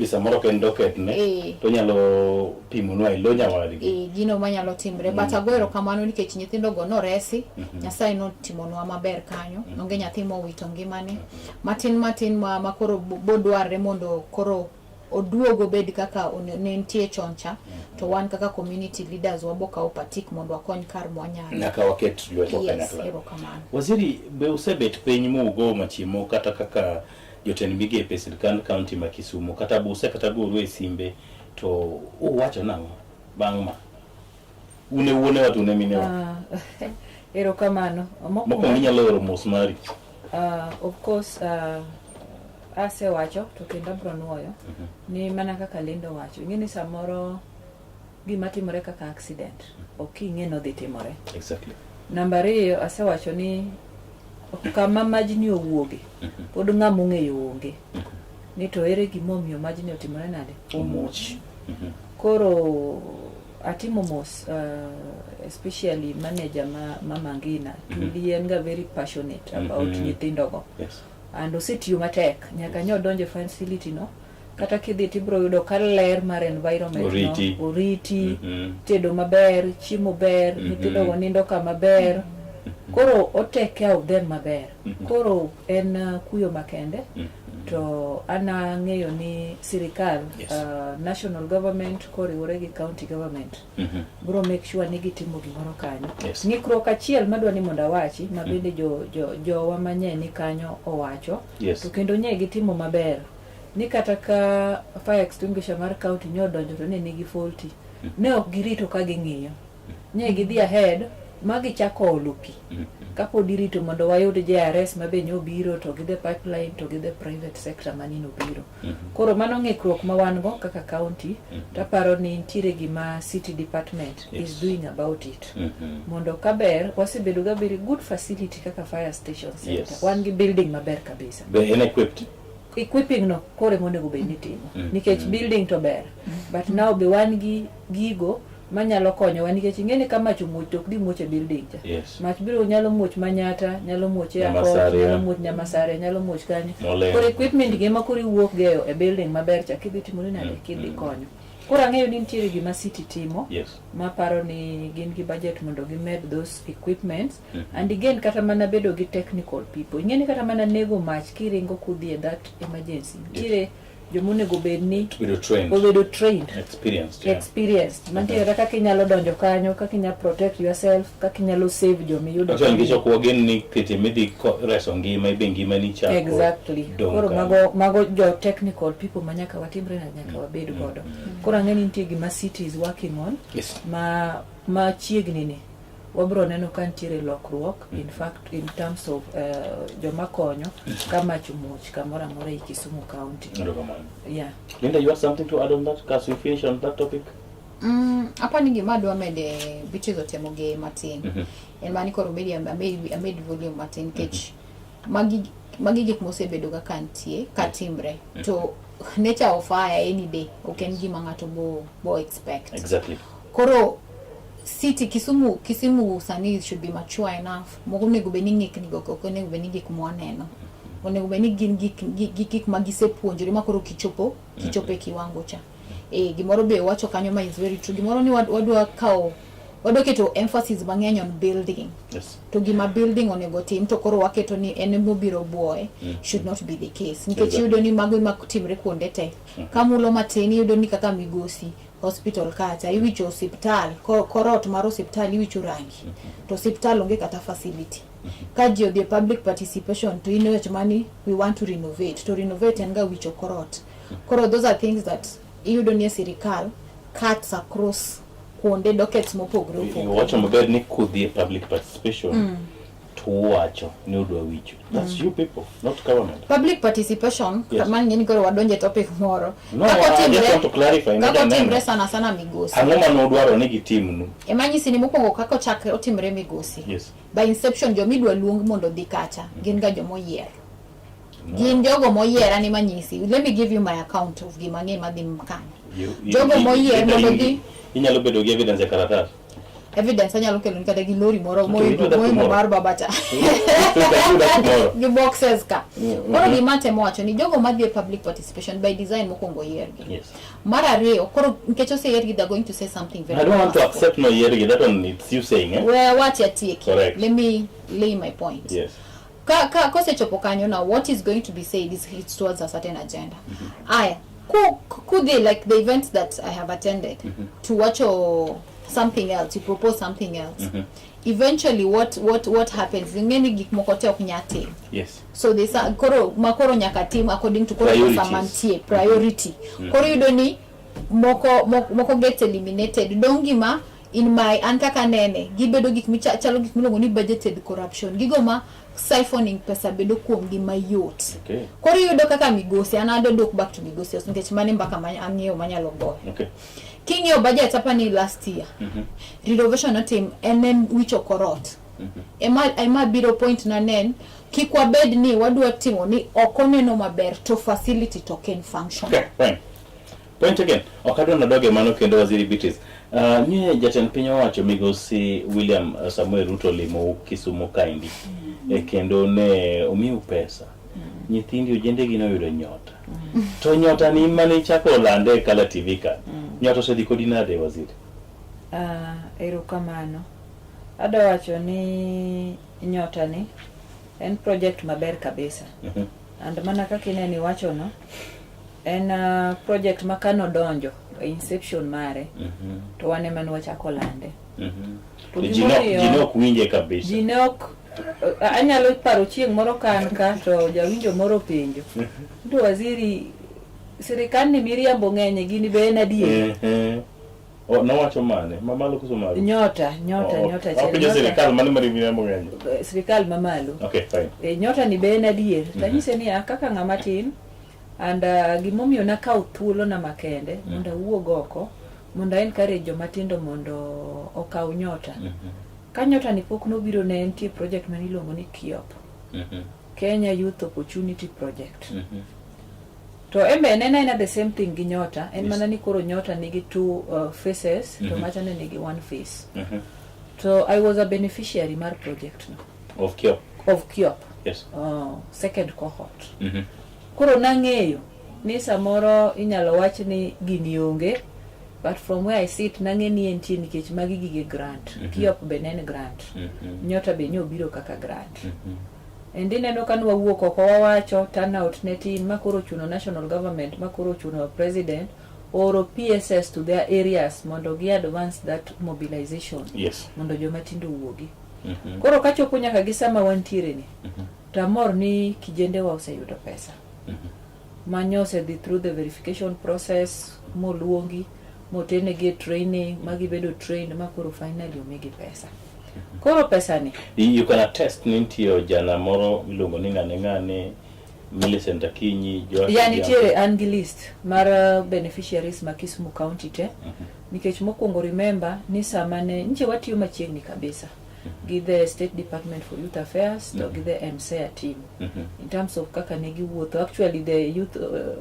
samoro ken docket ne to nyalo pimo no ilo nyawadgi gino manyalo timre but agwero kamano nikech nyithindo go no resi Nyasaye no timonwa maber kanyo nonge nyathi mowito ngimane matin ma koro bodware mondo koro oduogo bed kaka ne nitie choncha to wan kaka community leaders waboka opatik mondo wakony kar mwanyalo nyaka waket lweto kanyakla. Waziri be usebet piny mugo machimo kata kaka jotend migepe sirikand kaunti ma Kisumo kata buse kata goro e simbe to uwacho nang'o bang' ma une watu ne minewa Erokamano. Moko inyalo oro mos mari. Of course, asewacho to kendo bro nuoyo ni mana kaka Lindo wacho. Ing'eni samoro gima timore kaka accident ok ing'eno dhi timore. Exactly. Namba 2 asewacho ni kama majni owuoge pod ng'ama ong'eyo onge ni to ere gimomiyo majni otimore nade omuoch. Koro atimo mos especially manager Mama Ngina Tuli en ga very passionate about nyithindogo. Yes. And osetiyo matek nyaka nyodonje facility no kata kidhi tibro yudo ka ler mar environment no oriti tedo maber, chiemo ber, nyithindo nindo kama ber. Koro o take care of them maber. Koro en kuyo makende. To ana ng'eyo ni sirikal national government koriwore gi county government bro make sure ni gitimo gimoro kanyo. Ng'ikruok achiel madwa ni mondo awachi mabende jowa manyien ni kanyo owacho to kendo nye gitimo maber ni kata ka fire extinguisher mar county nyodonjo to ne nigi faulty ne ok girito ka ging'iyo nye gidhi ahead magi chako olo pi kapod irito mondo wayud JRS mabe nyobiro to gidhe pipeline to gidhe private sector manino biro. Koro mano ng'ikruok ma wan go kaka county taparo ni ntiere gima city department is doing about it. Mondo kaber wasebedo ga very good facility kaka fire station center. Wan gi building maber kabisa. Be en equipped? Equipping no kore monego be nitimo nikech building to ber but now be wan gi gigo manyalo konyowa nikech ing'eni ka mach omuoch to ok di muoch e building cha. Mach biro nyalo muoch Manyata, nyalo muoch e Akot, nyalo muoch Nyamasare, nyalo muoch kanyo. Koro equipment gi ma koro iwuok geyo e building maber cha kidhi timore nade kidhi konyo. Koro ang'eyo ni nitiere gima city timo ma paro ni gin gi budget mondo gimed those equipments and again kata mana bedo gi technical people. Ing'eni kata mana nego mach kiringo kudhi e that emergency. Nitiere jomonego bedni obedo trained, experienced. Mantiere kaka inyalo donjo kanyo, kaka inyalo protect yourself, kaka inyalo save jomiyudo. Actually ngicho kuogen ni kete midhi reso ngima ibe ngima ni chako. Exactly. Koro mago jo technical people manyaka watimre na nyaka wabed godo. Koro ang'eni nitie gima city is working on ma chiegni ni wabro neno ka ntiere lokruok in fact in terms of joma konyo kama chumuch kamora mora i Kisumu County. Yeah. Linda, you have something to add on that? Cause we finish on that topic. Apa ni gima dwa mede bitu zote moge matin. En mani koro medi amedi volume matin kech magi gik mosebedo ga kantie katimbre to nature of fire any day oken gima ngato bo expect. Exactly. Koro city Kisumu sani should be mature enough. Mogonego be ning'ik ni goko onego be ning'ik mwaneno. Onego be ni gin gik magise puonjore makoro kichopo e kiwango cha. Gimoro be wacho kanyo ma is very true. Gimoro ni wadwa keto emphasis mang'eny on building. To gima building onego tim to koro waketo ni en mobiro boy should not be the case. Nikech yudo ni mago makutimre kuonde te. Kamulo mateni yudo ni kaka Migosi hospital kata iwicho hospital korot mar hospital iwicho rangi to hospital onge kata facility kaji the public participation to innovate money we want to renovate and ga wicho korot. Koro those are things that you don't need sirikal cuts across kuonde dockets mopogro wacho maber ni kudhi public participation wacho ni udwa wicho. That's you people, not government. Public participation kama ngeni koro wadonje topic moro. No, I just want to clarify. Kako timre sana Migosi. Ang'oma no dwaro ni gitimu nu. Emanyisi ni mokwongo kako chakre otimre Migosi. By inception jomidwa luong mondo dhi kacha gin ga jomoyier. Gin jogo moyier ani manyisi. Let me give you my account of gima ng'e madhi mkanyo. Jogo moyier mondo dhi inyalo bedo gi evidence e karatas. Evidence anyalo kelo kata gi lori moro moimo mar babata gi boxes ka koro gima temo wacho ni jogo madhi e public participation by design mokwongo yiergi mar ariyo koro nikech oseyiergi they're going to say something very I don't want to accept no yiergi that one it's you saying well what you take let me lay my point ka kosechopo kanyo now what is going to be said is towards a certain agenda aya could they like the events that I have attended to watch something else, you propose something else. Eventually what happens ngeni gik mokote ok nyate. So they say makoro nyaka team according to priority. Koro yudo ni moko get eliminated. Dongima in my ankaka nene gibedo gik chalo gik miluongo ni budgeted corruption, gigo ma siphoning pesa bedo kuom gi mayot. Okay. Koro yudo kaka migosi anado dok back to migosi nikech mane mbaka ang'eyo manyalo go. Okay. King'eyo budget apani last year. Renovation notim enen wicho korot. Ema biro point na nen kikwa bed ni wadwa timo ni okoneno maber to facility to can function. Okay, fine. Point again. Okado na doge mano kendo waziri Beatrice. Nye jatend piny owacho migosi William Samuel Ruto limo Kisumu kaindi. Kendo ne omiu pesa. Nyithindi ojendegi noyudo nyota. To nyota ni mane chako lande kala TV ka. Nyota sedhi kodi nade waziri? Erokamano. Ada wacho ni nyota ni en project maber kabisa. And mana kaka ineni wacho no en project makano donjo inception mare to wane mane wachako lande. Jinok winje kabisa. Jinok anyalo paro chieng' moro kan ka to jawinjo moro penjo. Ndio waziri sirikal ni miriambo ng'enye gini be en adier. Nawacho mane? Mamalo kuso malo? Nyota. Okay, sirikal mane miriambo ng'enye? Sirikal mamalo. Okay, fine. Nyota ni be en adier. Tanyise ni kaka ng'ama tin and gimomiyo nakawo thuolo na makende mondo wuog oko mondo encourage jomatindo mondo okaw nyota. Ka nyota ni pok nobiro ne entie project maniluongo ni KIOP. Kenya Youth Opportunity Project. To embe nena the same thing gi nyota. En mana ni koro nyota nigi two faces to macha ne nigi one face. So I was a beneficiary mar project no. Of KIOP? Of KIOP. Yes. Second cohort. Koro nang'eyo ni samoro inyalo wach ni gini onge, but from where I sit nang'e ni entie nikech magi gige grant. KIOP be nen grant. Nyota be nyobiro kaka grant. Endineno kanwa wuok oko wawacho turnout ne tin makoro chuno national government, makoro chuno president oro PSS to their areas mondo gi advance that mobilization. Yes. Mondo joma tindo wuogi. Koro kachopo nyaka gi sama wantiere ni. Tamor ni kijende wa oseyudo pesa. Manyose dhi through the verification process, moluongi, motene get training, magi bedo trained makoro finally omigi pesa. Koro pesa ni you can attest nintio jana moro miluongo ni ng'ane Millicent Akinyi yani tiere an gi list mar beneficiaries ma Kisumu County te. Nikech mokwongo remember ni sama ne nche watiyo machiegni kabisa gi the State Department for Youth Affairs to gi the MSEA team in terms of kaka negi wuotho. Actually the youth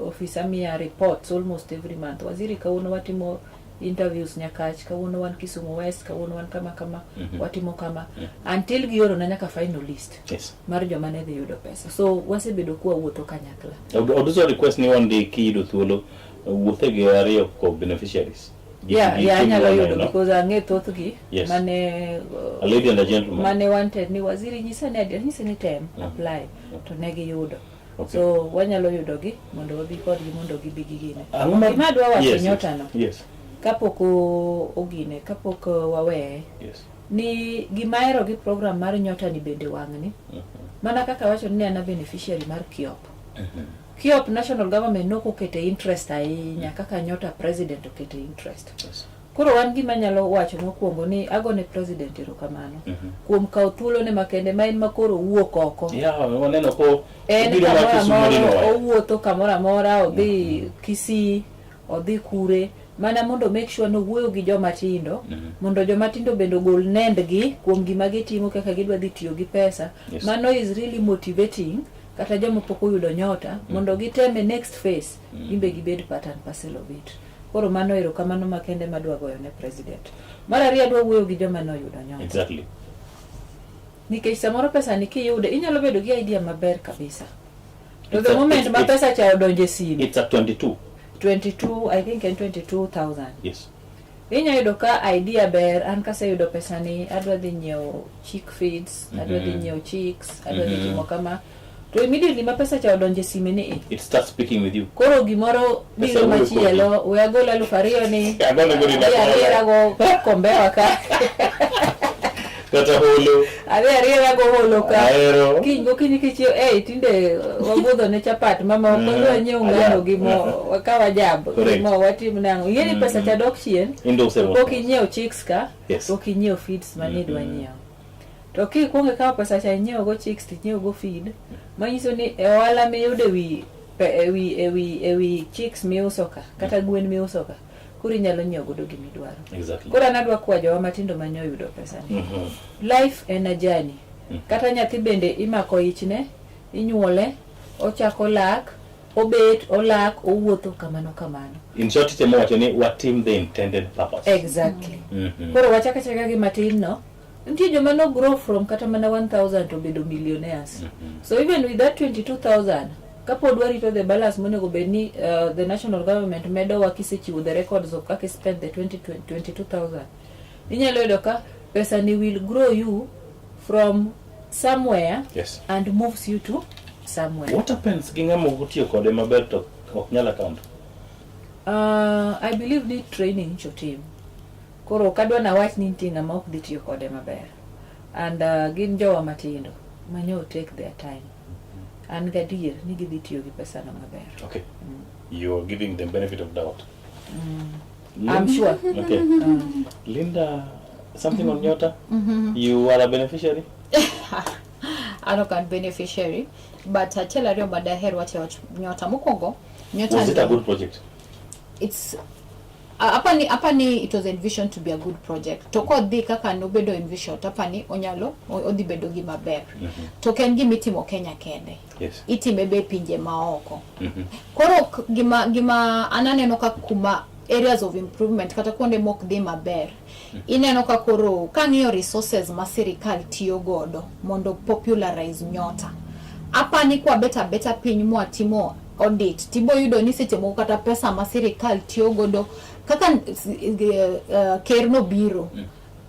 officer miya reports almost every month. Waziri kauno watimo interviews nyakach, kawuono wan Kisumu West, kawuono wan kama watimo kama until gioro na nyaka final list. Yes. Mar joma ne dhi yudo pesa. So wasebedo kuwa wuotho kanyakla. Oduso request ni one day kido thuolo wuothe gi ariyo ko beneficiaries. Anyalo yudo because ang'e thoth gi mane a lady and a gentleman mane wanted ni waziri nyisa ni tem apply to ne gi yudo. So wanyalo yudo gi mondo wabi kod gi mondo gibi gigine. Gima dwa wacho nyota no. Yes. Kapok ogine, kapok wawe. Yes. Ni gimaero gi program mar nyota ni bende wang'ni. Mana kaka wacho ni ana beneficiary mar KIOP. KIOP national government noko kete interest ahinya kaka nyota president okete interest. Yes. Koro wan gima nyalo wacho mokwongo ni agone president erokamano. Kuom kawo thuolo ne makende ma en makoro wuok oko. Waneno ko biro ma Kisumu owuotho kamora mora odhi Kisii, odhi kure. Mana mondo make sure no wuoyo gi joma tindo mondo joma tindo bendo gol nendgi kuom gima gitimo kaka gidwa dhi tiyo gi pesa. Mano is really motivating kata joma pok oyudo nyota mondo giteme next phase gimbe gibed part and parcel of it. Koro mano erokamano makende madwa goyo ne president. Mar ariyo dwa wuoyo gi joma noyudo nyota. Exactly. Nikech samoro pesa ni kiyude inyalo bedo gi idea maber kabisa. To the moment ma pesa cha odonje simu. It's at 22, I think and 22,000. Yes. Inya yudo ka idea ber an kase yudo pesa ni adwa dhi nyiewo chick feeds, adwa dhi nyiewo chicks, adwa dhi timo kama. To immediately ma pesa cha odonje simu ni it starts speaking with you. Koro gimoro biro machielo, we agola 2,000 ni. Agone gori na go kombe waka. Kata holo. Ariera go holo ka. Aero. Kinyi kichio tinde wabudho ne chapat mama okondo nyiew ngano gimo wakawa jab gimo watim nango. Yeni pesa cha dok chien. Poki nyiew chicks ka. Poki nyiew feeds manidwa nyiew. To kuonge kawo pesa cha nyiew go chicks ti nyiew go feed. Manyiso ni wala mi yude wi chicks miusoka kata gwen miusoka. Kuri nyalo nyiew godo gimidwaro. Exactly. Kura nadwa kwa jowa matindo manyo yudo pesa ni. Life en a journey. Kata nyathi bende imako ichne, inyuole, ochako lak, obet, olak, owuotho kamano. In short, it's a what team the intended purpose. Exactly. Koro wachaka gi matin no. Nti joma no grow from kata mana 1,000 to bedo millionaires. So even with that 22,000, kapod warito the balance monego bedni the national government medo wakisechiwo the records of kaka spent the 22,000. Inyalo yudo ka pesa ni will grow you from somewhere and moves you to somewhere. What happens gingamo gutiyo kode maber to ok nyala account? I believe need training cho team. Koro kadwa na wach ni tinga ma ok ditiyo kode maber. And gin jowa matindo manyo take their time. And gadier ni giditiyo gi pesa no maber. Okay. You are giving them benefit of doubt. I'm sure. Okay. Linda, something on Nyota? You are a beneficiary? I'm not a beneficiary, but I tell you about the hair what Nyota Mukongo. Was it a good project? It's apani it was envisioned to be a good project. Toko di kaka nobedo envisioned apani onyalo odi bedo gi maber. Token gi mitimo Kenya kende. Yes. Iti mebe pinje maoko. Koro gima ananeno ka kuma areas of improvement kata kuonde mok di maber. Ineno ka koro kangiyo resources ma sirikal tiyo godo mondo popularize Nyota. Apani kwa beta piny mwatimo audit tibo yudo ni seche moko kata pesa ma sirikal tiyo godo kaka ker no biro.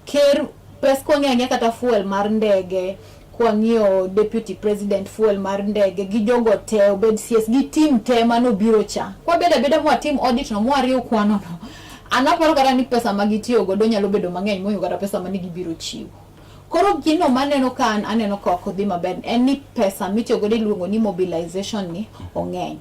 Ker pes ko ng'enya kata fuel mar ndege kwa ng'iyo deputy president fuel mar ndege gi jogo te obed CS gi team te mano biro cha. Kwa beda mwa team audit no mwariyo kwano no. Anaparo kata ni pesa magitiyo godo nyalo bedo mang'eny moyo kata pesa mani gibiro chiwo. Koro gino maneno kan aneno ka kodhi maber en ni pesa mitiyo godo iluongo ni mobilization ni ong'eny.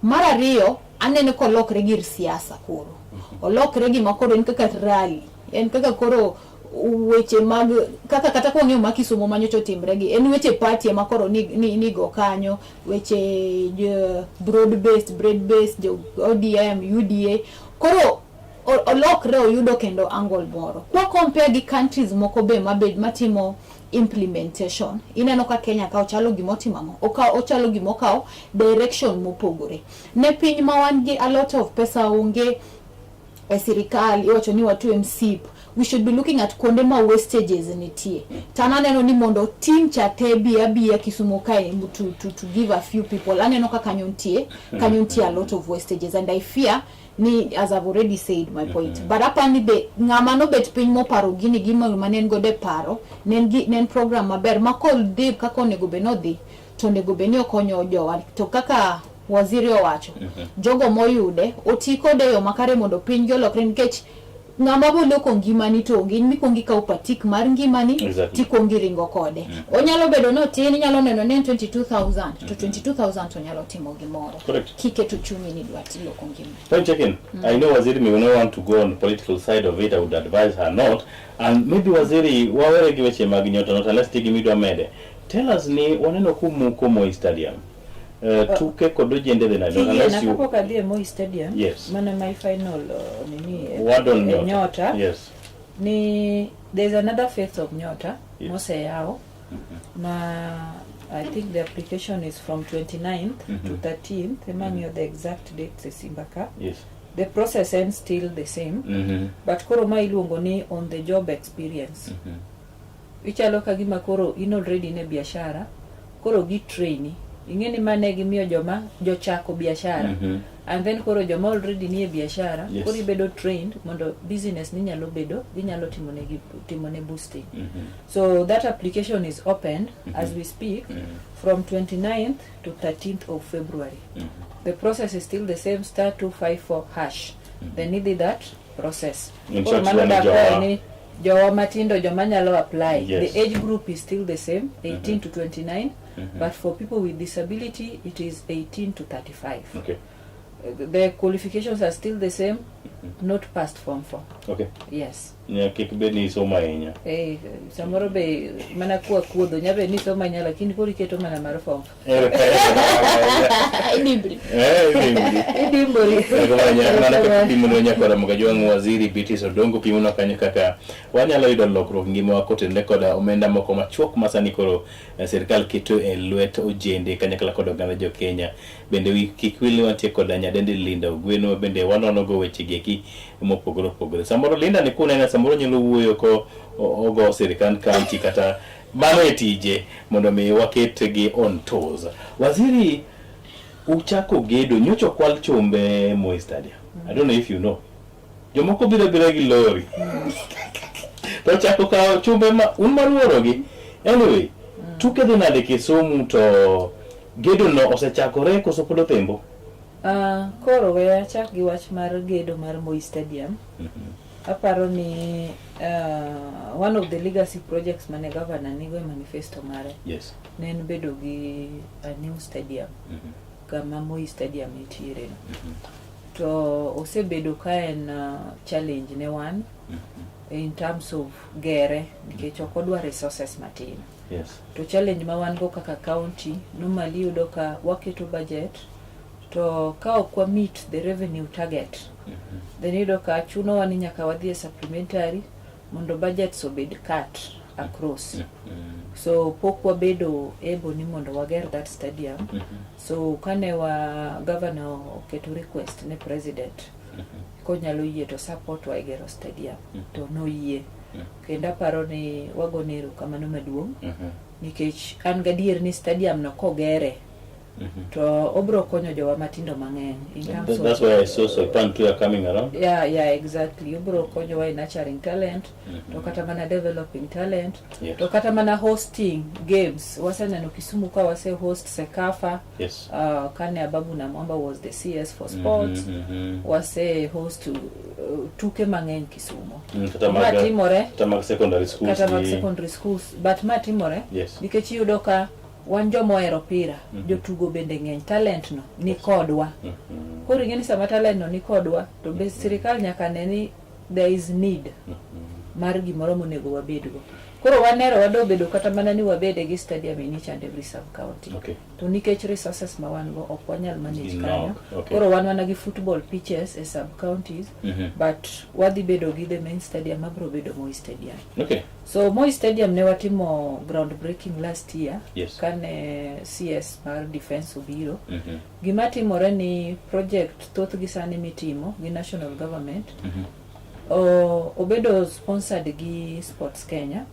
Mar ariyo aneno ko lokre gir siasa koro. Olokre gi makoro en kaka rally. En kaka koro weche mag kaka kata ko ng'eyo makisumo manyocho timbre gi en weche party makoro ni go kanyo weche broad based ODM UDA koro olokre oyudo kendo angle moro kwa compare gi countries moko be matimo implementation ineno ka Kenya ka ochalo gimotimamo ochalo gimokao direction mopogore ne piny ma wan gi a lot of pesa onge sirikal iwacho ni watu MSIP we should be looking at konde ma wastages nitie tananeno ni mondo team cha bia Kisumo kae to give a few people aneno ka kanyontie a lot of wastages and I fear ni as I've already said my point but hapa ni be ngama no bet piny mo paro gini gimo manen go de paro nen program maber makol de kako nego be no dhi to nego be ni okonyo jowa to kaka waziri owacho jogo moyude otiko de yo makare mondo piny golokre nikech ngama bolo kongimani to ngin mikongi ka upatik mar ngimani tikongi ringo kode onyalo bedo no tin nyalo neno ne 22,000 to 22,000 to nyalo timo gimoro kike to chumi ni dwati lo kongima. Point taken. I know Waziri may not want to go on the political side of it. I would advise her not. And maybe Waziri wawere giweche mag Nyota not unless tigi midwa mede. Tell us ni waneno kumu Moi Stadium. Tuke kodojende the night unless you nakapoka die Moi Stadium. Yes. Mana my final nini Nyota. Yes. Ni there's another phase of Nyota. Yes. Mose yao. Na I think the application is from 29th to 13th. Among the exact dates Simbaka. Yes. The process ends still the same. But koro ma iluongo ni on the job experience. Ichalo kagima koro in already ne biashara. Koro gi trainee. Ingeni mane gimiyo joma jochako biashara and then koro joma already nie biashara koro bedo trained mondo business ni nyalo bedo ginyalo timone boosting. So that application is opened as we speak from 29th to 13th of February. The process is still the same *254#. They needed that process. Jowa matindo joma nyalo apply. Yes. The age group is still the same, 18 to 29, but for people with disability it is 18 to 35. Okay. The qualifications are still the same, not past Form 4. Okay. Yes. Yeah, kikibeni soma inya. Samoro be mana kuodho nyabe ni soma inya lakini kori keto mana mar Form 4. Idimbri. Idimbri. Mana kipimo nyakora mkajua waziri Biti Sodongo pimuno kanya kaka wanyalo yudo lokruok ngima wako tende koda omenda moko machuok masani koro serikal keto e lwet ojende kanya kala koda oganda jo Kenya bende kikwili wantie koda nyadende Linda Ogweno bende wanonogo weche geki mopogore opogore. Samoro Linda ni kuna samoro nyalo wuoyo ko ogo serikal county kata bano etije mondo mi waketgi on toes. Waziri uchako gedo nyocho kwal chumbe Moi Stadium. I don't know if you know. Jomoko bira gi lori. To chako ka chumbe ma un maruoro gi. Anyway, tuke dina de Kisumu to gedo no osechakore koso podo tembo. Koro we achak gi wach mar gedo mar Moi Stadium. Aparo ni one of the legacy projects mane governor nigo manifesto mare. Yes. Nen bedo gi a new stadium. Kama Moi Stadium itiere. To osebedo ka en challenge ne wan in terms of gere nikech ok odwa resources matin. Yes. To challenge ma wan go kaka county normally yudo ka waketo budget to ka ok meet the revenue target. Then yudo ka chuno wan nyaka wadhi supplementary mondo budgets obed cut across. So pok wabedo able ni mondo wager that stadium. So kane wa governor oketo request ne president konyalo yie to support wa gero stadium to no yie. Kenda paro ni wagoneru kamano maduong nikech an gadier ni stadium no kogere to obro konyo jowa matindo mang'eny in terms that's why I saw Pan to coming around. Yeah, exactly. Obro konyo wa in nurturing talent to kata mana developing talent to kata mana hosting games. Wasaneno Kisumu ka wase host Sekafa. Yes. Kane Ababu na Mwamba was the CS for sports. Wase host tuke mang'eny Kisumu. Kata secondary schools. Kata secondary schools. But matimore nikech yudo ka wan jomo ohero pira jotugo bende ng'eny talent no ni kodwa koro ing'eni sama talent no ni kodwa to be sirikal nyaka neni there is need mar gimoro monego wabedgo koro wanero wado bedo kata mana ni wabede gi stadium in each and every sub county to nikech resources ma wan go ok wanyal manage kanyo koro wan wana gi football pitches e sub counties but wadhi bedo gi the main stadium mabro bedo Moi Stadium. So Moi Stadium ne watimo ground breaking last year kane CS mar defense obiro. Gima timore ni project thoth gi sani mitimo gi national government obedo sponsored gi Sports Kenya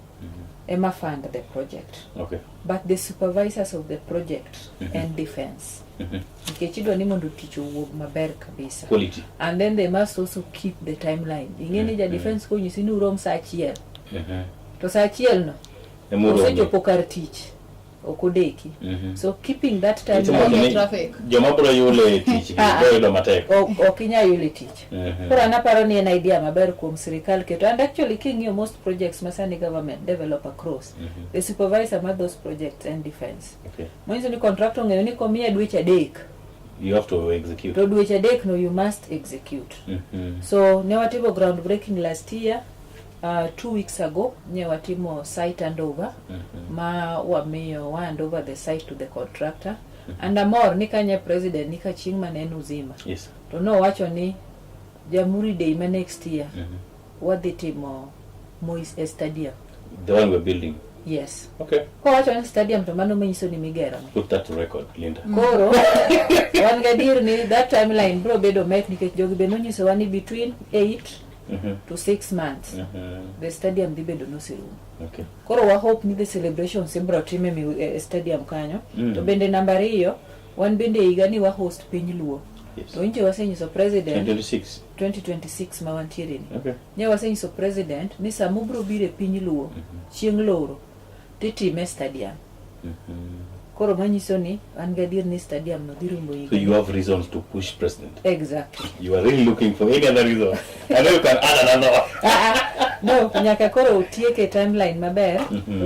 Emma fund the project. But the supervisors of the project and defense nikech idwa ni mondo tich owuog maber kabisa quality, and then they must also keep the timeline. Ing'eni ja defense ko nyisi ni urom saa achiel to saa achiel no osechopo kar tich okodeki. So keeping that timeline traffic joma bro yule tich do matek okinya yule tich. Koro anaparo ni en idea maber kuom sirikal keto, and actually king'io most projects masani government develop across the supervisor ma those projects and defense. Mwanzo ni contractor ng'eyo ni komia dweche adek you have to execute. To dweche adek no you must execute. So ne watimo ground breaking last year. 2 weeks ago nye watimo site handover ma wamiyo wa hand over the site to the contractor and amor nikanye president nika chieng' maneno uzima to no wacho ni Jamhuri Day ma next year wadhi timo Moi Stadium, the one we're building. Yes. Okay. Ko wacho ni stadium to mano manyiso ni migero. Put that to record, Linda. Koro wan gadir ni that timeline bro bedo met nikech jogi be nonyiso wani between 8 to 6 months the stadium dhi bedo nosirumo. Koro wa hope ni the celebration simbro time stadium kanyo to bende namba 2 wan bende higa ni wa host piny Luo. To inje wasenyiso president 2026 ma wantiere ni. Nye wasenyiso president ni sama ubro bire piny Luo chieng' loro titime stadium. Koro manyiso ni an gadir ni stadium no dhi rumbo higa. So you have reasons to push president. Exactly. You are really looking for any other reason. I know you can add another one. No, nyaka koro utieke timeline maber.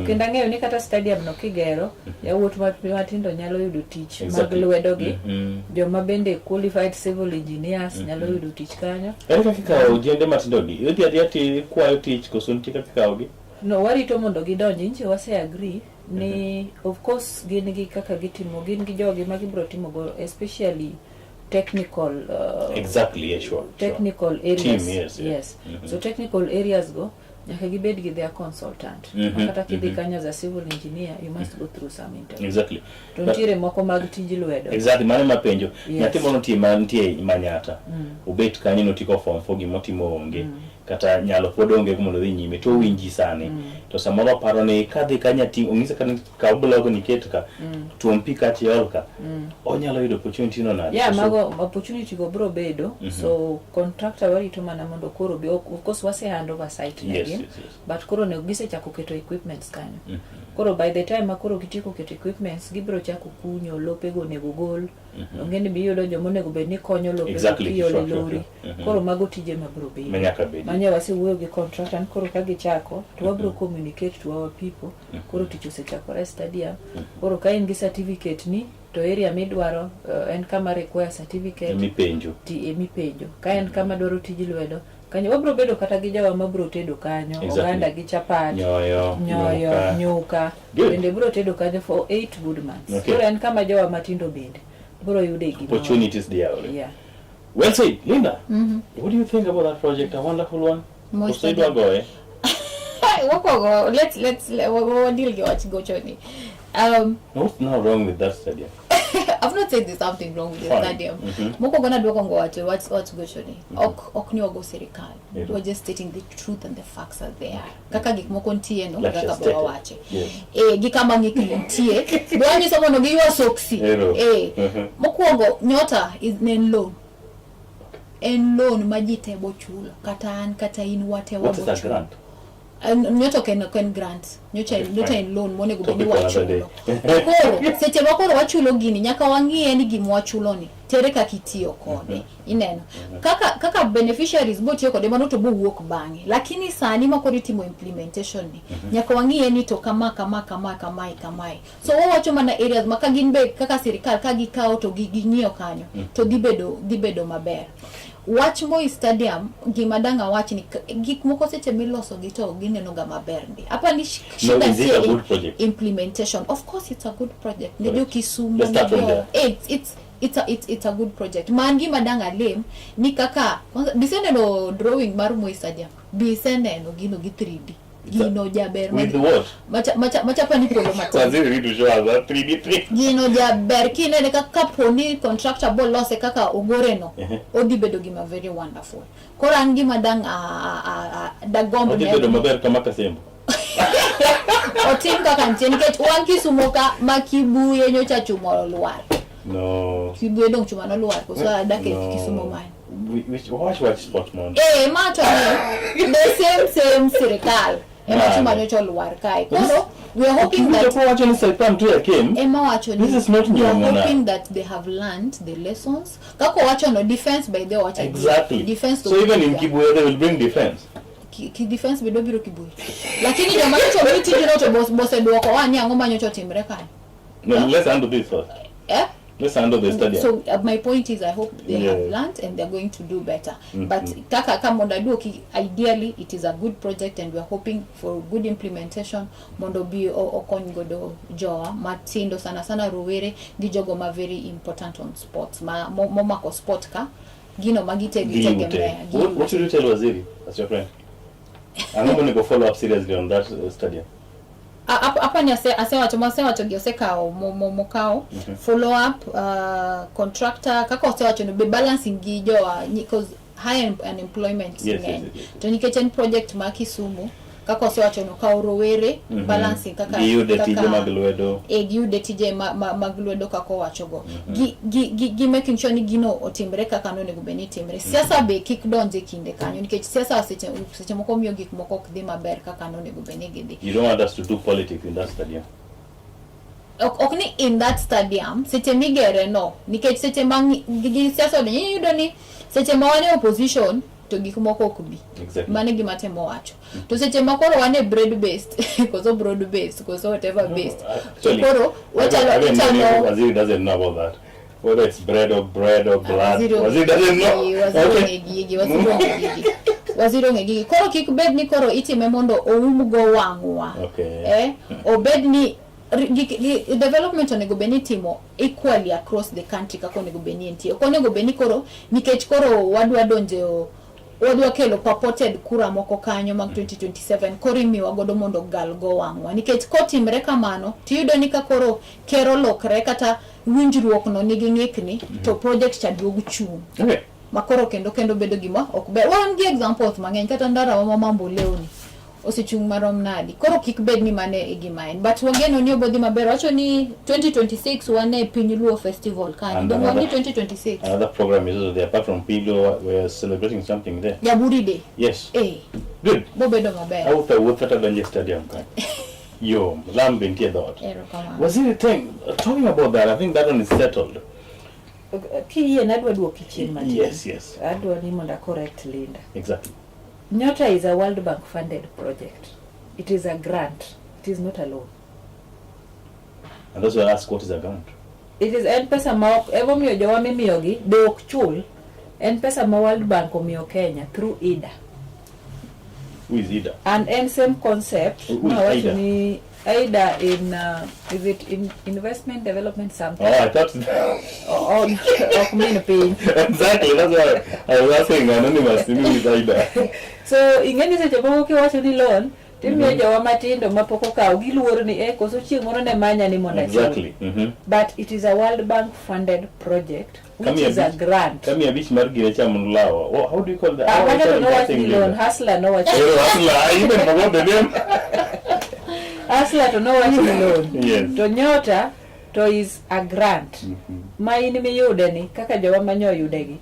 Kendo ang'eyo ni kata stadium no kigero, yawuot matindo nyalo yudo tich mag lwedogi. Joma bende qualified civil engineers nyalo yudo tich kanyo. Kaka ojende matindo gi, idhi ati kwayo tich koso nitie kaka kawogi? No, warito mondo gidonji, nche wase agree ni of course gin gi kaka gitimo, gin gi jogi ma gibro timo go, especially technical exactly, yeah, sure. Technical areas. Team, yes. So technical areas go nyaka gibed gi their consultant. Kata kidhi kanyo za civil engineer, you must go through some interview. Exactly. To ntiere moko mag tij lwedo. Exactly, mane mapenjo. Nyathi mono nitie Manyata. Ubet kanyo notiko form 4 gimotimo onge. Kata nyalo pod onge mondo dhi nyime to winji sane. To samoro paro ni kadhi kanya ting ongise kan ka blog ni ketka tuompi kati yolka. Onyalo yudo opportunity no nade. Yeah, mago opportunity go bro bedo. So contractor warito mana mondo koro be of course wase hand over site again. But koro ne gise chako keto equipments kanyo. Koro by the time makoro gitiko keto equipments gibro chako kunyo lopego nego gol. Ngeni bi yudo jomo nego be ni konyo lopego piyo lori. Koro mago tije mabro bedo. Menyaka bedo. Manya wase wuoyo gi contractor koro ka gichako to wabro communicate to our people. Koro tich osechakore stadium. Koro ka in gi certificate ni to area midwaro en kama require certificate mipenjo. Mipenjo. Ka en kama dwaro tij lwedo kanyo wabro bedo kata gi jawa mabro tedo kanyo, oganda gi chapat, nyoyo, nyuka. Bende bro tedo kanyo for 8 good months. Koro en kama jawa matindo bende bro yude gi opportunities there. Yeah. Well said, Linda. What do you think about that project? A wonderful one. Let's deal go Johnny. What's now wrong with that stadium? I've not said there's something wrong with the stadium. Moko gonna do kongo what's go Johnny. Ok ni ogo serikali. We're just stating the truth and the facts are there. Kaka gik moko ntie no kaka bwa wache. Gikama ngikintie. Bwanyi somo no giwa soksi. Mokuongo nyota is nen loan. En loan majitebo chulo kata in whatever. What is a grant? Nyoto ken grant. Nyota in loan mone gubeni wachulo. Koro seche makoro wachulo gini nyaka wangie ni gimu wachulo ni tere kakitio kode. Ineno kaka beneficiaries bo tiyo kode manoto bo wuok bangi, lakini sani makoro timo implementation ni nyaka wangie ni to kama. So wacho mana areas maka ginbe kaka serikal ka gikao to gingio kanyo to dibedo maber. Watch Moi Stadium gimadanga watch ni gik moko seche miloso gito gineno ga maber ndi. Hapa ni shida implementation. Of course it's a good project. Ndio Kisumu ndio. It's a good project. Mangi madanga lem ni kaka bisene no drawing mar Moi Stadium. Bisene no gino gi 3D. Gino jaber with what? Macha pani polo matin. Waziri read to show us that 3D. Gino jaber kinene kaka poni contractor bo lose kaka ogoreno. Odi bedo gima very wonderful. Kora ngi madang da gombe. Odi bedo maber kama kasembo. Otinga kanchen ket wanki sumoka makibu yenyo cha chumo luar. No. Kibu dong chuma no luar ko so adake Kisumo man. Watch sport man. Macho the same serikal. Chuma nyocho luar kai. Koro we are hoping that this is not new. We are hoping that they have learned the lessons. Kako wacho no defense by the wacho. Exactly. Defense so even in Kibuye they will bring defense. Defense bedo biro Kibuye. Lakini jamaa cho miti jino to boss eduoko wani angoma nyocho timre kai. No, let's handle this first. Let's handle the stadium. So my point is I hope they have learned and they're going to do better. But kaka kamonda duoki ideally it is a good project and we're hoping for good implementation. Mondo bi okongodo joa matindo sana ruwere gi jogo ma very important on sports. Moma ko sport ka gino magite gitegemea. What should you tell Waziri as your friend? I'm not going to go follow up seriously on that stadium. Hapa ni asewa gioseka mokao follow up contractor kaka asewa chono be balancing gijoa because high unemployment to nikechen project ma Kisumu kaka asewa chono ka rowere balancing kaka giude tije magluedo giude tije magluedo kaka wachogo gi making sure ni gino otimbre kaka no nego beni timbre siasa be kick donje kinde kanyo nikech siasa seche moko miyo gik moko dhi maber kaka no nego beni gidi. You don't want us to do politics in that stadium. Okni in that stadium seche migere no nikech seche mangi siasa de yudo ni seche mawane opposition to gik moko ok bi. Exactly. Mane gima temo wacho. To seche makoro wane bread based, koso broad based, koso whatever based. Actually, Koro wachalo Waziri doesn't know about that. Whether it's bread or blood. Waziri doesn't know. Waziri ngegi. Koro kik bed ni koro itime mondo oumgo wangwa. Okay. Obed ni development onego beni timo equally across the country kako onego beni entie. Onego beni koro nikech koro wadwa donjo wadwa kelo purported kura moko kanyo mag 2027 koro imiwa godo mondo gal go wangwa nikech kotimre kamano tiyudo ni ka koro kero lokre kata winjruok no nigi ng'ikni to project cha duogo chung. Okay. Makoro kendo bedo gima ok ber. Wan gi examples mang'eny kata ndara wa mambo leoni osechung marom nadi. Koro kik bed ni mane igima en. But wageno ni obodhi maber. Wacho ni 2026 wane Piny Luo Festival kanyo. Dongo ni 2026. Another program is also there. Apart from Piny Luo, we're celebrating something there. Yaburi Day. Yes. Good. Bobedo maber. Auta wuthata donje stadium kanyo. Yo, lambe ntie dot. Waziri talking about that, I think that one is settled. Kiye nadwa duoki chien matin. Yes. Adwa ni monda correct Linda. Exactly. Nyota is a World Bank funded project. It is a grant. It is not a loan. And those who ask what is a grant? It is en pesa ma evo miyo jowa mimiyogi de ok chul. En pesa ma World Bank omiyo Kenya through IDA. Who is IDA? And en same concept. Who is IDA? Ni IDA in is it in investment development something? Oh, I thought exactly, that's why I was asking anonymous who is IDA. So ingeni seche moko kiwacho ni loan timiyo jowa matindo mapok okaw giluoro ni koso chieng' moro ne manya ni monda. Exactly. But it is a World Bank funded project which is a grant. Kami ya beach margi cha munlawa. How do you call that? I don't know what loan. Hustler know what. Hustler. I even forgot the name. Hustler to know what loan. Yes. To Nyota to is a grant. Ma in miyude ni kaka jowa manyo yudegi.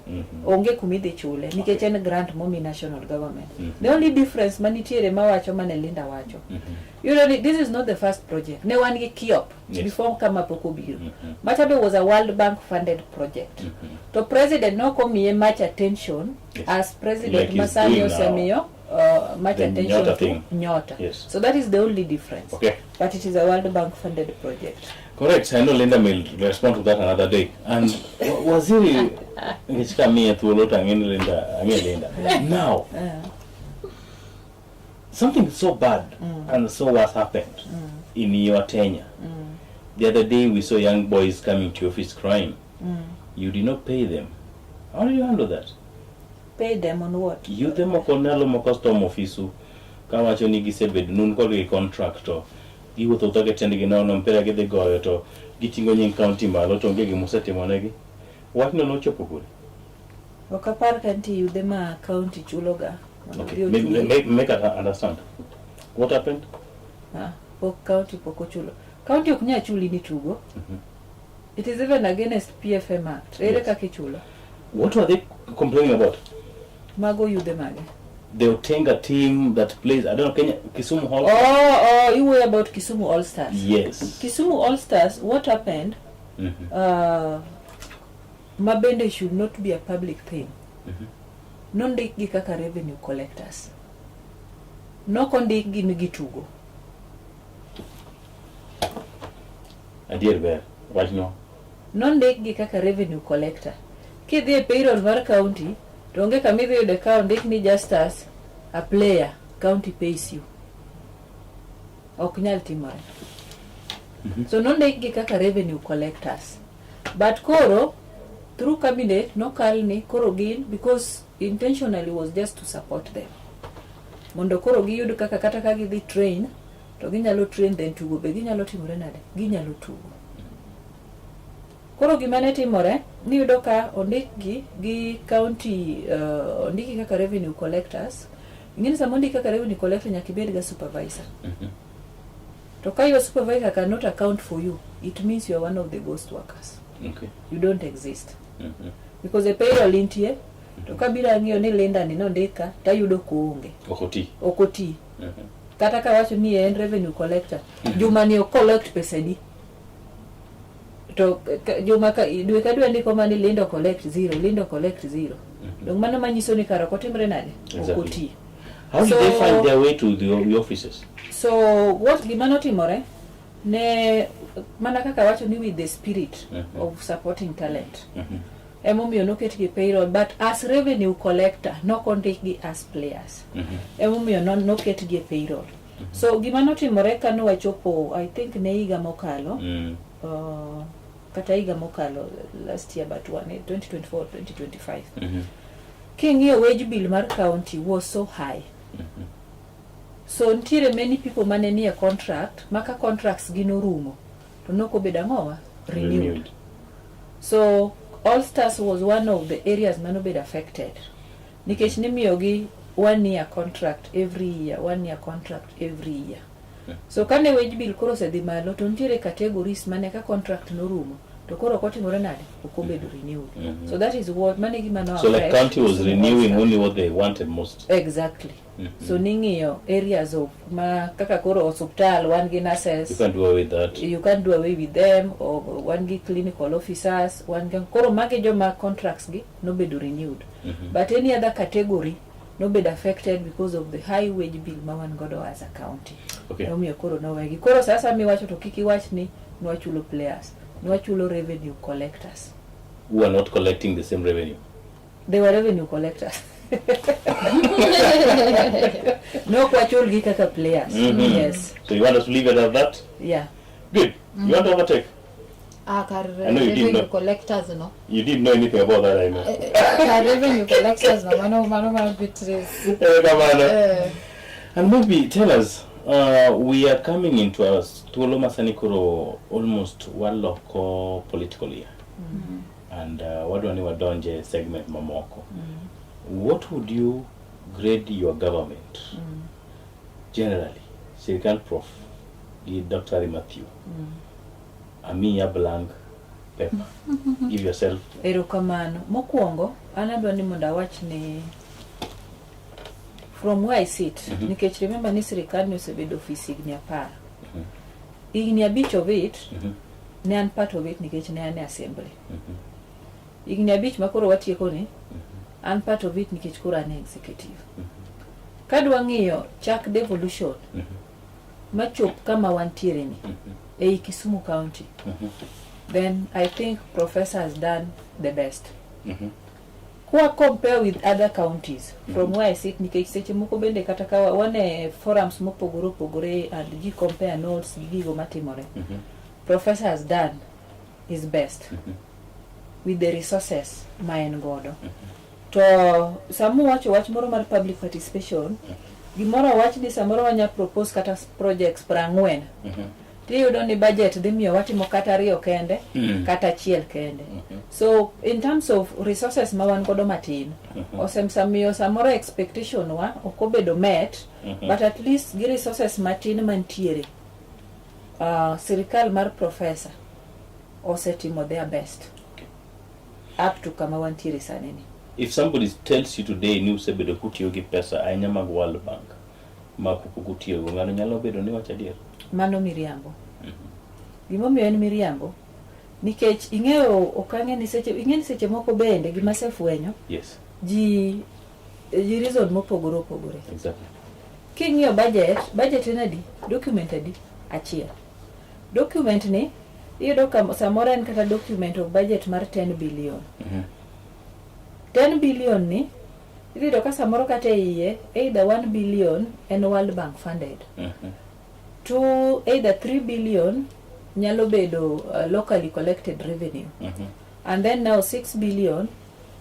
Onge kumidhi chule nikech en grant momi national government. The only difference manitiere mawacho mane Linda wacho. You know, this is not the first project. Ne wan gi Kiop before kama poko biro. Machabe was a World Bank funded project. To president no komiye much attention as president like Masani Osemiyo much the attention Nyota to thing. Nyota. Yes. So that is the only difference. Okay. But it is a World Bank funded project. Correct. I know Linda will respond to that another day. And Waziri ngichika mie tuolota ngeni Linda. Now, something so bad and so worse happened in your tenure. The other day we saw young boys coming to your office crying. You did not pay them. How do you handle that? Pay them on what? You them okonalo mo custom office kama choni gisebed nun ko ge contractor. Giwo to tage tende gi nono mpera ge de goyo to gitingo nyin county malo to ngege musete monegi. What no chopo kule. Okapar kanti yude ma county chuloga. Okay. Make us understand. What happened? County poko chulo. County okunya chuli ni tugo. It is even against PFM Act. Ere kaki chulo. What were they complaining about? Mago yude mage. The Otenga team that plays, I don't know, Kenya, Kisumu All Stars. You were about Kisumu All Stars. Yes. Kisumu All Stars, what happened? Mabende should not be a public thing. Non-dik gi kaka revenue collectors. No kondik gi migitugo. Adier ber, why no? Non-dik gi kaka revenue collector. Kidhi e payroll mar county, tonge kamidhi yude county ni just as a player, county pays you. Ok nyal timore. So non-dik gi kaka revenue collectors. But koro, through cabinet, no kalni koro gin, because intentionally was just to support them. Mondo koro gi yudu kaka kata kagi di train, to ginyalo train then tugo, be ginyalo timore nade, ginyalo tugo. Koro gimane timore, ni yudo ka ondiki gi county, ondiki kaka revenue collectors, ingini sa mondi kaka revenue collector nyakibedi ga supervisor. To ka your supervisor cannot account for you, it means you are one of the ghost workers. Okay. You don't exist. Because the payroll intie, to kabira ngiyo ni Linda ni nondika, ta yudo kuunge. Okoti. Kata ka wacho ni en revenue collector. Juma ni collect pesa di. to juma ka dwe ka dwe ndiko mani lindo collect zero dong mano manyiso ni kara kotimre nade okoti. How did they find their way to the offices? So what gimano timore ne mana kaka wacho ni with the spirit of supporting talent. Emomiyo noket gi payroll, but as revenue collector no kondik gi as players. Emomiyo noket gi payroll. So gima notimore kano wachopo I think ne higa mokalo kata higa mokalo last year, but 2024-2025 king'iyo wage bill mar county was so high. So ntiere many people mane nie contract maka contracts gi norumo to nokobedo ang'owa renewed. So All Stars was one of the areas manobedo affected nikech nimiyogi 1 year contract every year. So kane wage bill koro sedhi malo to ntiere categories mane ka contract norumo to koro kotimore nade okobedo renewed. So that is what mane gima no. So like county was renewing only what they wanted most. Exactly. So ning'iyo areas of ma kaka koro hospital one gi nurses, you can't do away with that. You can't do away with them, or one gi clinical officers, one gi koro mage joma contracts gi no bedo renewed. But any other category no be affected because of the high wage bill ma wan godo as a county. Okay. No mi koro no wegi. Koro sasa mi wacho to kiki wach ni nwachulo players, nwachulo revenue collectors. Who are not collecting the same revenue. They were revenue collectors. No kwachul gi kaka players. Yes. So you want us to leave it at that? Yeah. Good. You want to overtake? Revenue collectors, no. You didn't know anything about that, I know. Revenue collectors, no. Mano bit. And maybe tell us, we are coming into a Tuolo Masanikoro almost one local political year. And what do you donje segment mamoko? What would you grade your government generally? Sirikal Prof. Dr. Matthew. Amia blank paper. Give yourself. Erokamano. Mokwongo, anadwa ni mondo awach ni from where I sit, nikech remember ni sirikal ni osebedo office higni 10. Higni 5 of it, ne an part of it nikech ne an assembly. Higni 5 makoro watieko ni, an part of it nikech koro an executive. Kadwa ng'iyo chak devolution, machop kama wantiere ni, ei Kisumu County, then I think Professor has done the best. Kwa compare with other counties, from where I sit, nikech seche moko bende kata ka wane forums mopogore and gi compare notes gi gigo matimore. Professor has done his best with the resources ma en godo. To samu wach moro mar public participation, gimoro wach ni samoro wanya propose kata projects 40. Tiyudo ni budget dhi miyo watimo kata 2 kende, kata 1 kende. So in terms of resources ma wan godo matin, osemsamiyo samoro expectation wa okobedo met, but at least gi resources matin mantiere. Sirikal mar Professor osetimo their best. Up to kama wantiere saneni. If somebody tells you today ni usebedo kutiyo gi pesa ainya mag World Bank, ma kukutiyo ngano nyalo bedo ni wacha dier. Mano miriambo. Gimomiyo en miriambo nikech ing'eyo okange ni seche moko bende gima sefwenyo. Yes. Ji reason mopogore. Exactly. King'iyo budget en adi, document adi, achiel. Document ni iyudo ka samoro en kata document of budget mar 10 billion. 10 billion ni iyudo ka samoro kata iye either 1 billion en World Bank funded. To either 3 billion nyalo bedo locally collected revenue. And then now 6 billion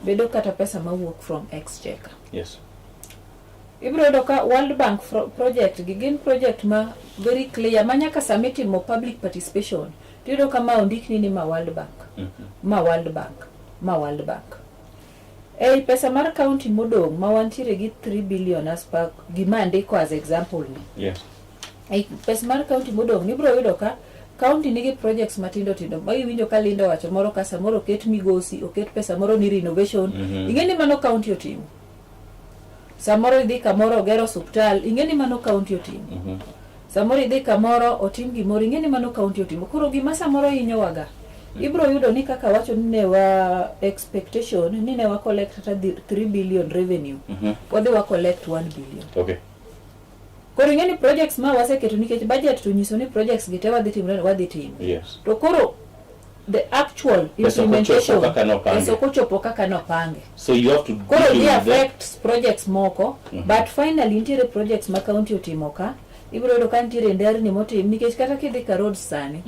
bedo kata pesa ma work from exchequer. Yes. Ibro doka World Bank project gigin project ma very clear manyaka submit mo public participation. Tido kama ondikni ni ma World Bank. Ma World Bank. Pesa mar county modong ma wantiere gi 3 billion as per gimande ko as example ni. Yes. Pesa mar county modong ni bro yudo ka county nigi projects matindo ma iwinjo ka lindo wacho moro ka samoro ket migosi oket pesa moro ni renovation. Ingeni mano county otimo. Samoro idhi kamoro gero hospital, ingeni mano county otimo. Samoro idhi kamoro otim gimoro, ingeni mano county otimo. Koro gima samoro inyowaga ibro yudo ni kaka wacho ne wa expectation ni ne wa collect ata 3 billion revenue wadhi wa collect 1 billion. Okay. Koro ngeni projects ma waseketo nikech budget to nyiso ni projects gite wadhi timre wadhi tim. Yes. To koro the actual implementation so kochopo kaka no pange. So you have to koro it affects projects moko but finally intere projects ma county otimo ka ibro do kan tire nderni motim nikech kata kidhi ka road sani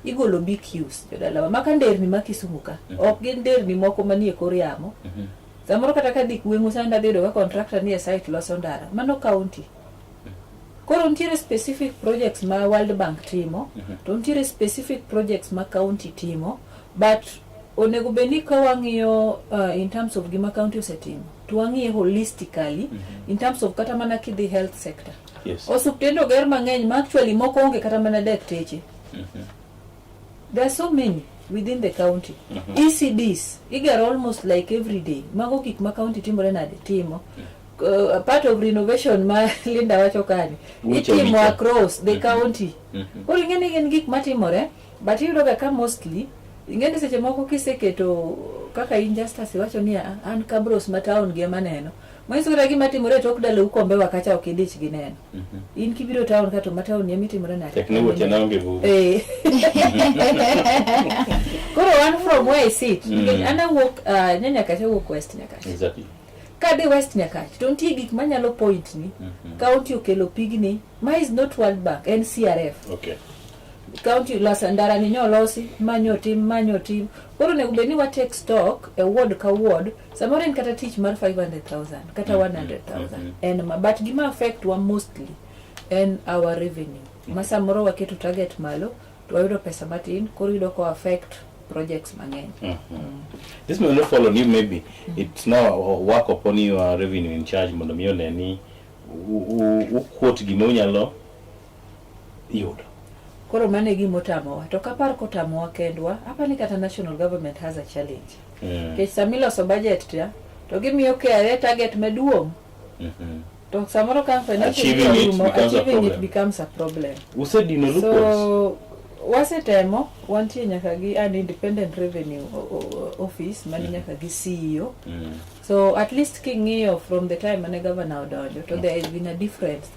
igolo big queues jodalawa maka nderni ma Kisumu ka ok gin nderni moko manie kor yamo samoro kata ka dik wengu sanda dedo ka contractor ni e site loso ndara mano county. Koro ntiere specific projects ma World Bank timo to ntiere specific projects ma county timo but onego beni ka wang'iyo in terms of gima county osetimo to wang'iye holistically in terms of kata mana kidhi health sector. Yes. Osuptendo ger mang'eny ma actually moko onge kata mana dakteche. There are so many within the county. ECDs igero almost like every day. Mago gik ma county timore nade timo. Part of renovation ma Linda wacho kani itimo across the county. Koro ing'eni gen gik matimore but yudo ka mostly ing'eni seche moko kiseketo kaka injustice wacho ni an kabros ma town gi maneno maiso kata gima timore tok dalo ukombe wakacha okidich gi neno in kibiro town kato ma town yemi timore na technology na onge bu koro one from where I sit ana walk nyanya kacha walk west nyaka exactly kade west nyaka don't you gik manyalo point ni county okelo pigni ma is not World Bank and CRF. Okay. County lasandara ni nyolosi manyo team koro ne ubeni wa take stock a ward ka ward samoro en kata teach mar 500,000 kata 100,000 and but gima affect wa mostly and our revenue masamoro waketo target malo to wayudo pesa matin koro yudo ko affect projects mang'eny. This may not follow you maybe it's now work upon your revenue in charge mondo mione ni quote gimo nyalo yudo. Koro mane gimotamo to kapar kotamo kendwa hapa ni kata national government has a challenge. Kech samilo so budget to gimiyo KRA target meduong. To samoro kan achieving it becomes a problem. Usedino loopholes. So wasetemo wantie nyaka gi an independent revenue office mani nyaka gi CEO. So at least king'iyo from the time mane governor odonjo to there has been a difference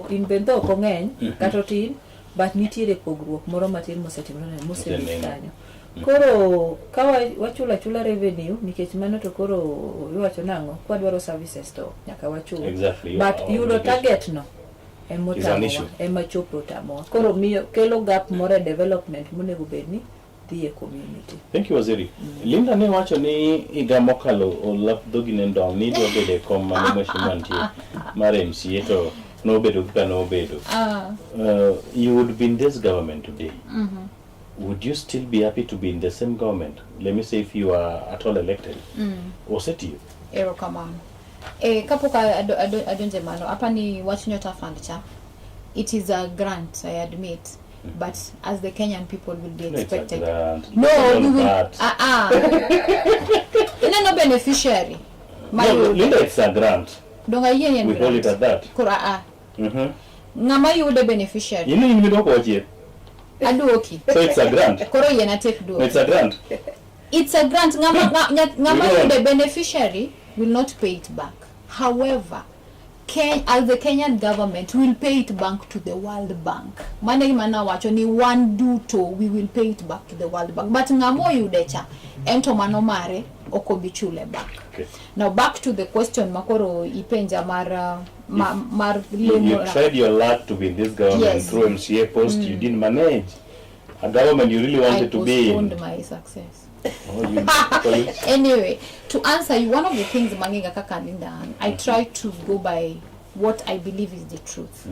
in bendo kong'eny katotin but nitiere pogruok moro matin mosetimore kanyo. Koro kawa wachula revenue nikech mano to koro iwacho nango kwa dwaro services to nyaka wachul. Exactly. But yudo target no ema chopo tamo. Koro miyo kelo gap more development monego bedni the community. Thank you Waziri. Linda ne wacho ni iga mokalo olapdogi nendo ni do bede kom mane mheshimiwa mare MCA to no bedo kaka no bedo. You would be in this government today. Would you still be happy to be in the same government? Let me say if you are at all elected. Or set you? Ero kamano. Kapoka adonje mano hapa ni Wachinyota Fund cha. It is a grant, I admit. But as the Kenyan people will be expected. No, we will. No beneficiary. No, Linda, it's a grant. We hold it at that. Ngama yude beneficiary. You know you don't watch it. Aduoki. So it's a grant. Koro yena take do. It's a grant. It's a grant. Ngama yude beneficiary will not pay it back. However, as the Kenyan government will pay it back to the World Bank. Mane mana wacho ni one do to we will pay it back to the World Bank. But ngamo yudecha ento mano mare okobichule back. Okay. Now back to the question makoro ipenja mar you tried your luck to be in this government through MCA post. You didn't manage a government you really wanted to be in. I postponed my success. Anyway, to answer you, one of the things Manginga Kakalinda, I try to go by what I believe is the truth.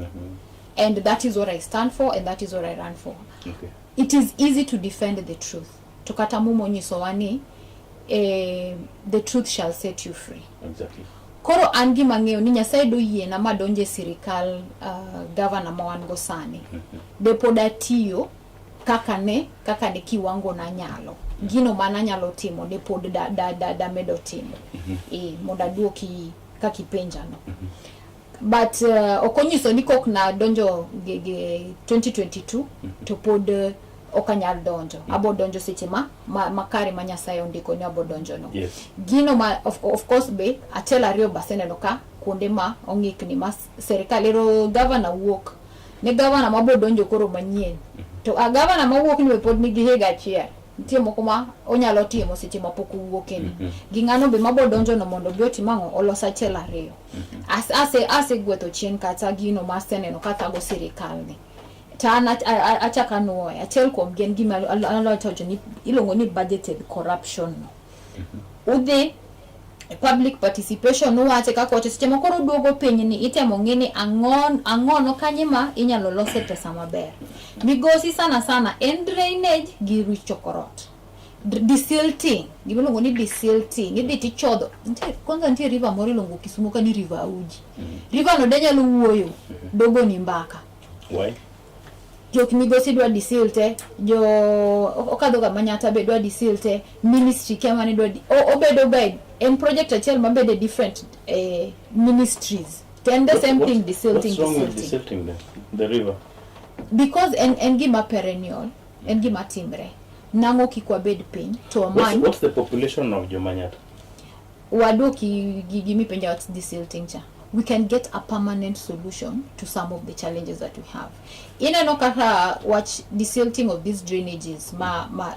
And that is what I stand for and that is what I run for. Okay. It is easy to defend the truth. Tukatamumo nyisowani, the truth shall set you free. Exactly. Koro angi mangeo ni nyasaye do yie na madonje sirikal governor mawango sani. Depodatiyo kaka ne kiwango na nyalo. Gino mana nyalo timo depod da medo timo. Moda duoki kaki penja no. But okonyiso ni kok na donjo 2022 to pod okanyal donjo abo donjo seche makare ma Nyasaye ondiko ni abo donjo no. Yes. Gino ma of course be atela rio baseneno ka kuonde ma ong'ikni ma serikal ero governor wuok ne governor ma bo donjo koro manyien to a governor ma wuok ni pod nigi higa achiel nitie moko ma onyalo timo seche ma pok wuok en gi ng'ano be ma bo donjo no mondo bi otimang'o olos achiel ariyo ase gwetho chien kata gino ma seneno kata go sirikal ni tana achaka nuoya achiel kuom gen gima alotojo ni ilongo ni budgeted corruption udhi public participation no wache ka kote seche moko duogo piny ni itemo ng'ini ang'ono kanyima inyalo lose pesa maber migosi sana en drainage gi richo korot desilting gimilongo ni desilting idhi tichodho kwanza nitie river moro ilongo Kisumu ka ni river Uji river no denyalo wuoyo dogo ni mbaka why jok migosi dwa disilte jo okadho ga Manyata be dwa disilte ministry kema ni dwa obedo bed en project achiel mabede different ministries tend the same thing desilting. What's wrong with desilting the river? Because en gima perennial en gima timbre nango kikwa bed piny to man what's the population of Manyata? Wadoki gimi penja what's desilting cha we can get a permanent solution to some of the challenges that we have. Ina no kaka watch the silting of these drainages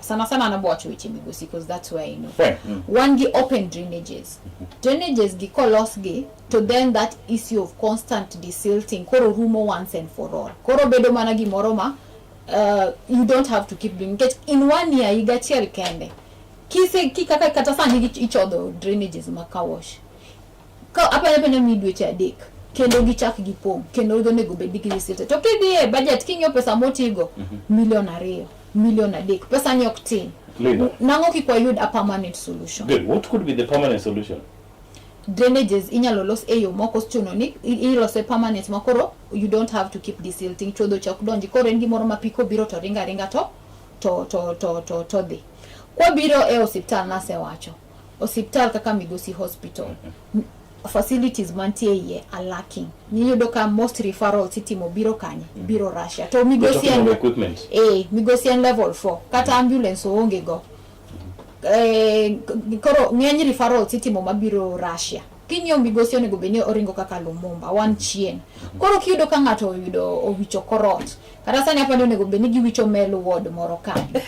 sana na watch which migosi because that's where I know. One gi open drainages. Drainages gi kolos gi to then that issue of constant desilting koro rumo once and for all. Koro bedo mana gi moroma you don't have to keep doing it. In 1 year you get chiel kende. Kikaka kata sani ichodho drainages makawash. Ka apanya midweche adek kendo gichak gipong kendo onego bed gi receipt to kidie budget kinyo pesa motigo million 2 million adek pesa ni ok tin nango kikwa yud a permanent solution. Good. What could be the permanent solution? Drainages inyalo los eyo moko chuno ni ilose permanent makoro you don't have to keep desilting chodho chak donji koro en gimoro mapiko biro to ringa to dhi kwa biro e hospital nase wacho hospital kaka Migosi hospital facilities mantie ye are lacking. Niyudo ka most referrals itimo biro kanye biro Russia to Migosi equipment Migosi level 4 kata ambulance onge go koro ng'eny referrals itimo mabiro Russia kinyo Migosi onego beni oringo kaka Lumumba one chien koro kiyudo ka ng'ato oyudo owicho korot kata sani hapa onego beni giwicho mel ward moro kanye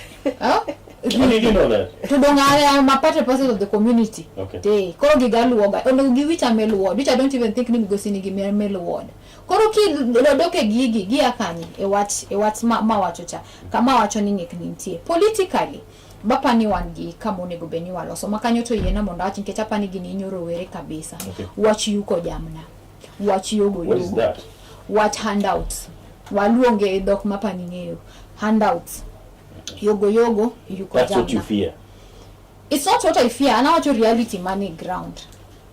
How did you know that? To I'm a part of the community. Okay. Koro gigaluoga. Ono giwicha mel ward, which I don't even think ni Migosi ni mel ward. Koro ki doke gigi akani e watch ma wachocha. Kama wacho ni ng'iknintie. Politically bapa ni wangi kama onego beni waloso makanyo to yena mondo achi nkech apani gini nyoro were kabisa. Watch yuko jamna. Watch yogo. What is that? Watch handouts. Waluonge dok mapani ng'eyo. Handouts. Yogo yuko That's jamna. what you fear. It's not what I fear, ana wacho reality money ground.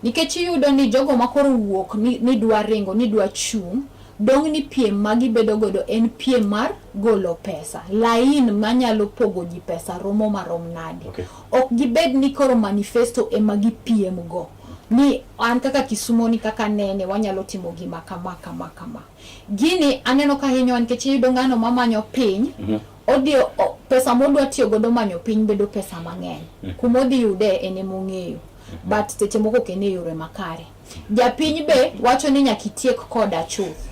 Nikechi yudo ni jogo makoro wuok ni dwa rengo ni dwa chung dong ni piem magi bedo godo en piem mar golo pesa. Lain manyalo pogo ji pesa romo marom nade. Ok gibed ni koro manifesto e magi piem go. Ni an kaka Kisumo ni kaka nene wanyalo timo gima kama. Gini aneno ka hinyo nikechi yudo ngano mamanyo piny. Odio pesa modwa tiyo godo manyo piny bedo pesa mang'eny. Kumodhi yude ene mong'eyo. But seche moko kene yore makare. Japiny be wacho ni nyakitiek koda chuth.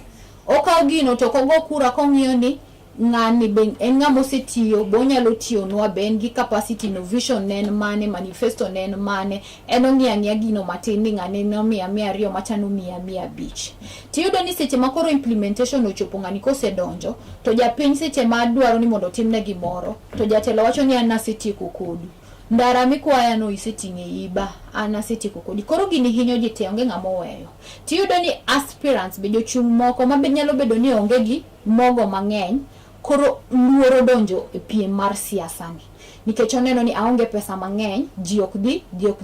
Okaw gino to kogo kura kong'iyo ni ng'ani ben en ng'amo setiyo bonyalo tiyo nwa ben gi capacity no vision nen mane manifesto nen mane eno ng'ia gino matin ni ng'ane no 200 machano 500. Tiyudo ni seche makoro implementation ochopo ng'ani kosedonjo to japiny seche ma dwaro ni mondo timne gimoro to jatelo wacho ni anasetieko kodu. Ndara mikwaya no iseting'e iba anasetieko kodi. Koro gini hinyo ji te onge ng'amo weyo. Tiyudo ni aspirants be jochung' moko mabe nyalo bedo ni onge gi mogo mang'eny koro luoro donjo e piem mar siasa ni. Nikech oneno ni aonge pesa mang'eny ji ok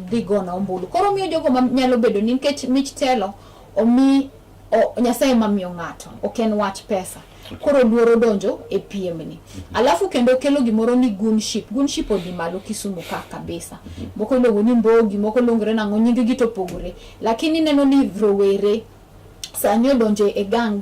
dhi gona ombulu. Koro miyo jogo nyalo bedo ni nikech mich telo Nyasaye mamiyo ng'ato ok en wach pesa. Koro luoro donjo e piem ni. Alafu kendo kelo gimoro ni gunship odi malo Kisumu ka kabisa. Moko luongo ni mbogi, moko luongre nang'o nyingi gi to pogore. Lakini neno ni rowere sanyo donjo e gang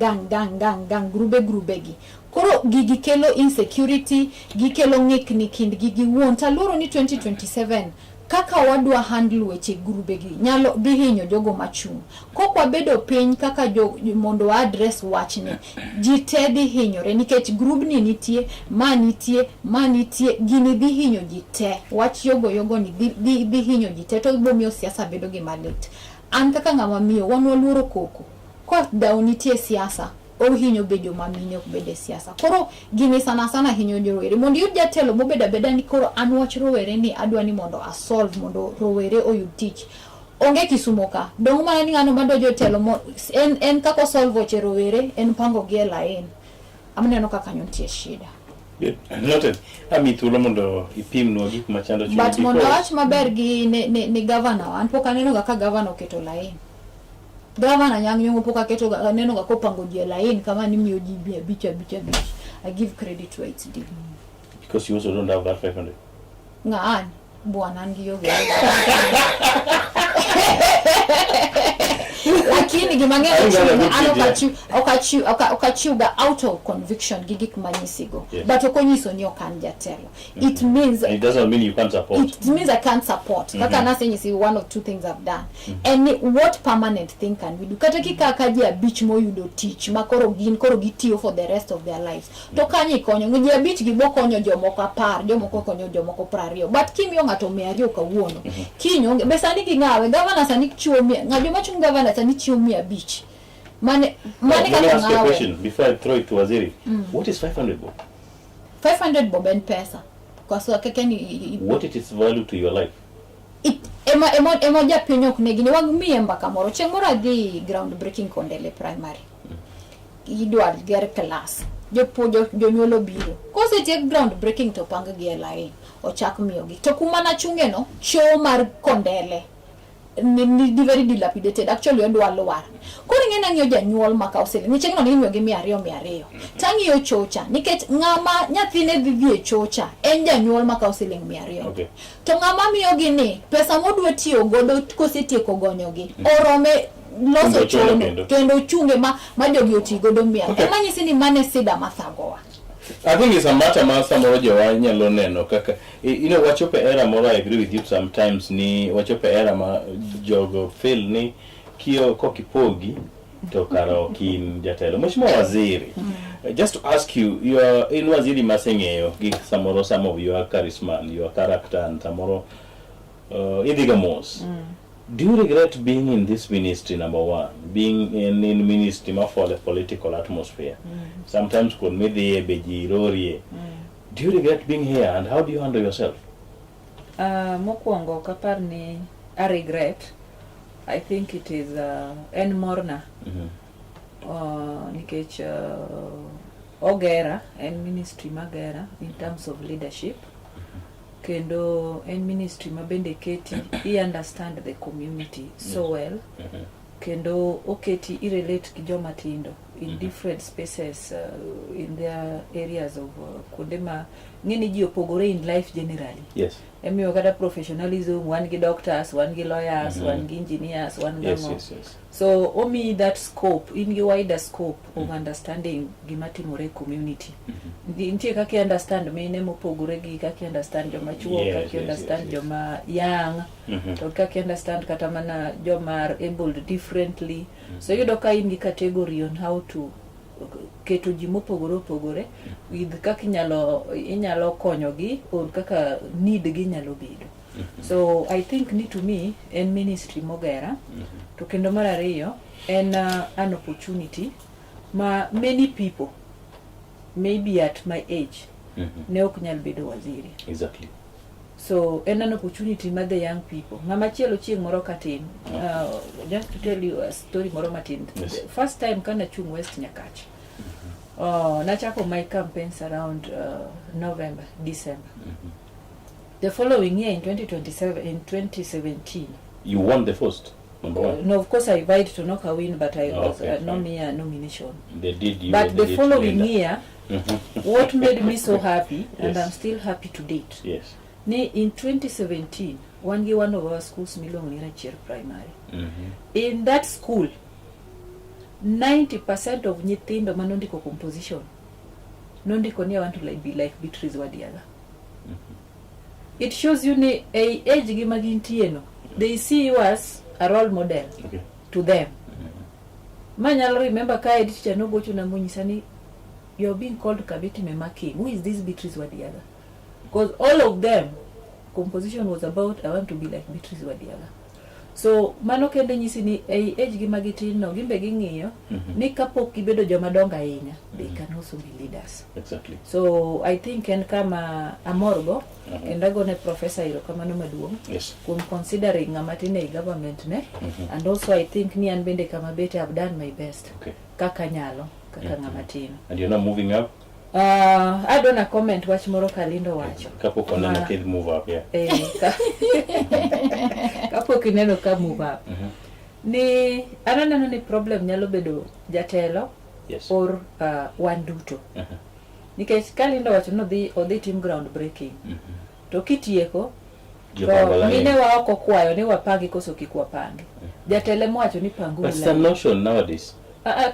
grube gi. Koro gigi kelo insecurity, gikelo ng'ikni kind gigi wuon. Taloro ni 2027 kaka wadwa handle weche grube gi nyalo dhi hinyo jogo machung'. Kokwa bedo piny kaka mondo address wachni, ji te dhi hinyore nikech grubni nitie, ma nitie, gini dhi hinyo ji te. Wach yogo ni dhi hinyo ji te, to bomiyo siasa bedo gi malit. An kaka ng'ama miyo wan waluoro koko. Kwa daw nitie siasa, o hinyo bedo mamine ok bede siasa. Koro gini sana hinyo rowere. Mondo yud jatelo mobeda beda ni koro an wach rowere ni adwa ni mondo a solve mondo rowere oyud tich. Onge Kisumo ka. Dong mana ni ng'ano mando jotelo en kako solve weche rowere en pango gi elain. Amneno kaka nyontie shida. Noted. Ami thuolo mondo ipim no gik machando chuny. But mondo wach maber gi ne governor an pok aneno ga ka governor keto lain. Governor nyang'o pok aketo neno ga kopango ji lain kama ni miyo ji bicha. I give credit to it due. Because you also don't have that 500. Ng'an bwana ngiyo ge. Lakini gimang'eyo okachiuga out of conviction gigik manyisigo. Yes. But okonyiso ni okan jatelo. It means and it doesn't mean you can't support. It means I can't support. Kaka nase you see one or two things I've done. And what permanent thing can we do? Kata kika kaji a beach mo you do teach makoro gitiyo for the rest of their lives. To kanyi konyo ngi a beach gibo konyo jomoko 10, jomoko konyo jomoko 20. But kimiyo ngato 200 kawuono. Kinyo besani ki ngawe governor sani chiwo ng'ajo chung governor sani chiwo 100. Mane kaka ngawe. Question before I throw it to Waziri. What is 500 bob? 500 bob en pesa. Kwa so keke ni what it is value to your life? Emo japinyo ok negini wag miye mbaka moro chieng' moro adhi ground breaking Kondele primary. Idwar ger class. Jonyuolo biro. Kosetiek ground breaking to pang gi line. Ochak miyo gi. To kuma na chunge no, show mar Kondele. Ni very dilapidated. Actually odwa lwar. Koro ng'ena ng'iyo janyuol maka osele. Ni chieng' no ni miyo gi 200. Tang'iyo chocha nikech ng'ama nyathine dhi chocha en janyuol maka osele 200. Okay. To ng'ama miyo gi ni pesa modwa tiyo godo kosetieko gonyo gi. Orome loso chono kendo chunge ma jogi oti godo 100. Ema nyisi ni mane sida mathagowa. I think it's a matter samoro jowa nyalo neno kaka you know wachope era moro. I agree with you sometimes ni wachope era ma jogo feel ni kio kokipogi to karo kin jatelo Mheshimiwa Waziri. Just to ask you are in Waziri Masengeyo gi samoro some of your charisma and your character and samoro idigamos. Do you regret being in this ministry, number one? Being in ministry for the political atmosphere? Sometimes could be beji. Do you regret being here and how do you handle yourself? Mokwongo kapar ni I regret. I think it is en morna. Nikech ogera en ministry magera in terms of leadership. Kendo en ministry mabende keti I understand the community so well. Kendo oketi I relate ki joma tindo in different spaces in their areas of kundema ngini ji opogore in life generally. Yes. Emiyo kada professionalism, one gi doctors, one gi lawyers, one gi engineers, one gi yes. So omi that scope, in gi wider scope of understanding gimatimore community. Intie kaki understand mine mopogore gi kaki understand joma chuo, kaki understand joma young, to kaki understand kata mana joma able differently. So yudo ka in gi category on how to keto ji mopogore with kaka inyalo konyogi or kaka need gi nyalo bedo. So I think ni to me en ministry mogera to kendo mar ariyo en an opportunity ma many people maybe at my age ne ok nyal bedo waziri. Exactly. So en an opportunity ma the young people ng'ama chielo chieng' moro katin just to tell you a story moro matin. Yes. First time kana chung West Nyakach. Nachako my campaigns around November, December. The following year in 2017. You won the first, number one. No, of course I vied to knock a win, but I was okay, no mere nomination. They did you. But the following Linda. year, what made me so happy, and Yes. I'm still happy to date. Yes. In 2017, one of our schools, Milong Chair Primary. In that school, 90% of nyithindo manondiko composition nondiko ni I want to be like Beatrice Wadiaga. It shows you ni age gi magintie no. They see you as a role model to them. Manyalo remember ka teacher no gocho na munyisa ni you're being called Kabeti Memaki. Who is this Beatrice Wadiaga? Because all of them composition was about I want to be like Beatrice Wadiaga. So mano kende nyisi ni age gi magitin no gimbe ging'iyo ni kapok gibedo joma donga ahinya they can also be leaders. Exactly. So I think en kama amorgo and agone professor iro kama no maduong. Yes. Considering amatine government ne and also I think ni an bende kama bete have done my best. Okay. Kaka nyalo kaka ngamatino. And you're not moving up? I don't know comment wach moro Kalindo wacho. Kapo koneno kid move up, yeah. Kapo kineno ka move up. Ni ananeno ni problem nyalo bedo jatelo or wan duto. Nikech Kalindo wacho no odhi team ground breaking. To kitieko mine wa oko kwayo ni wapangi koso kikwapangi. Jatelo mwacho ni pangu. That's the notion nowadays.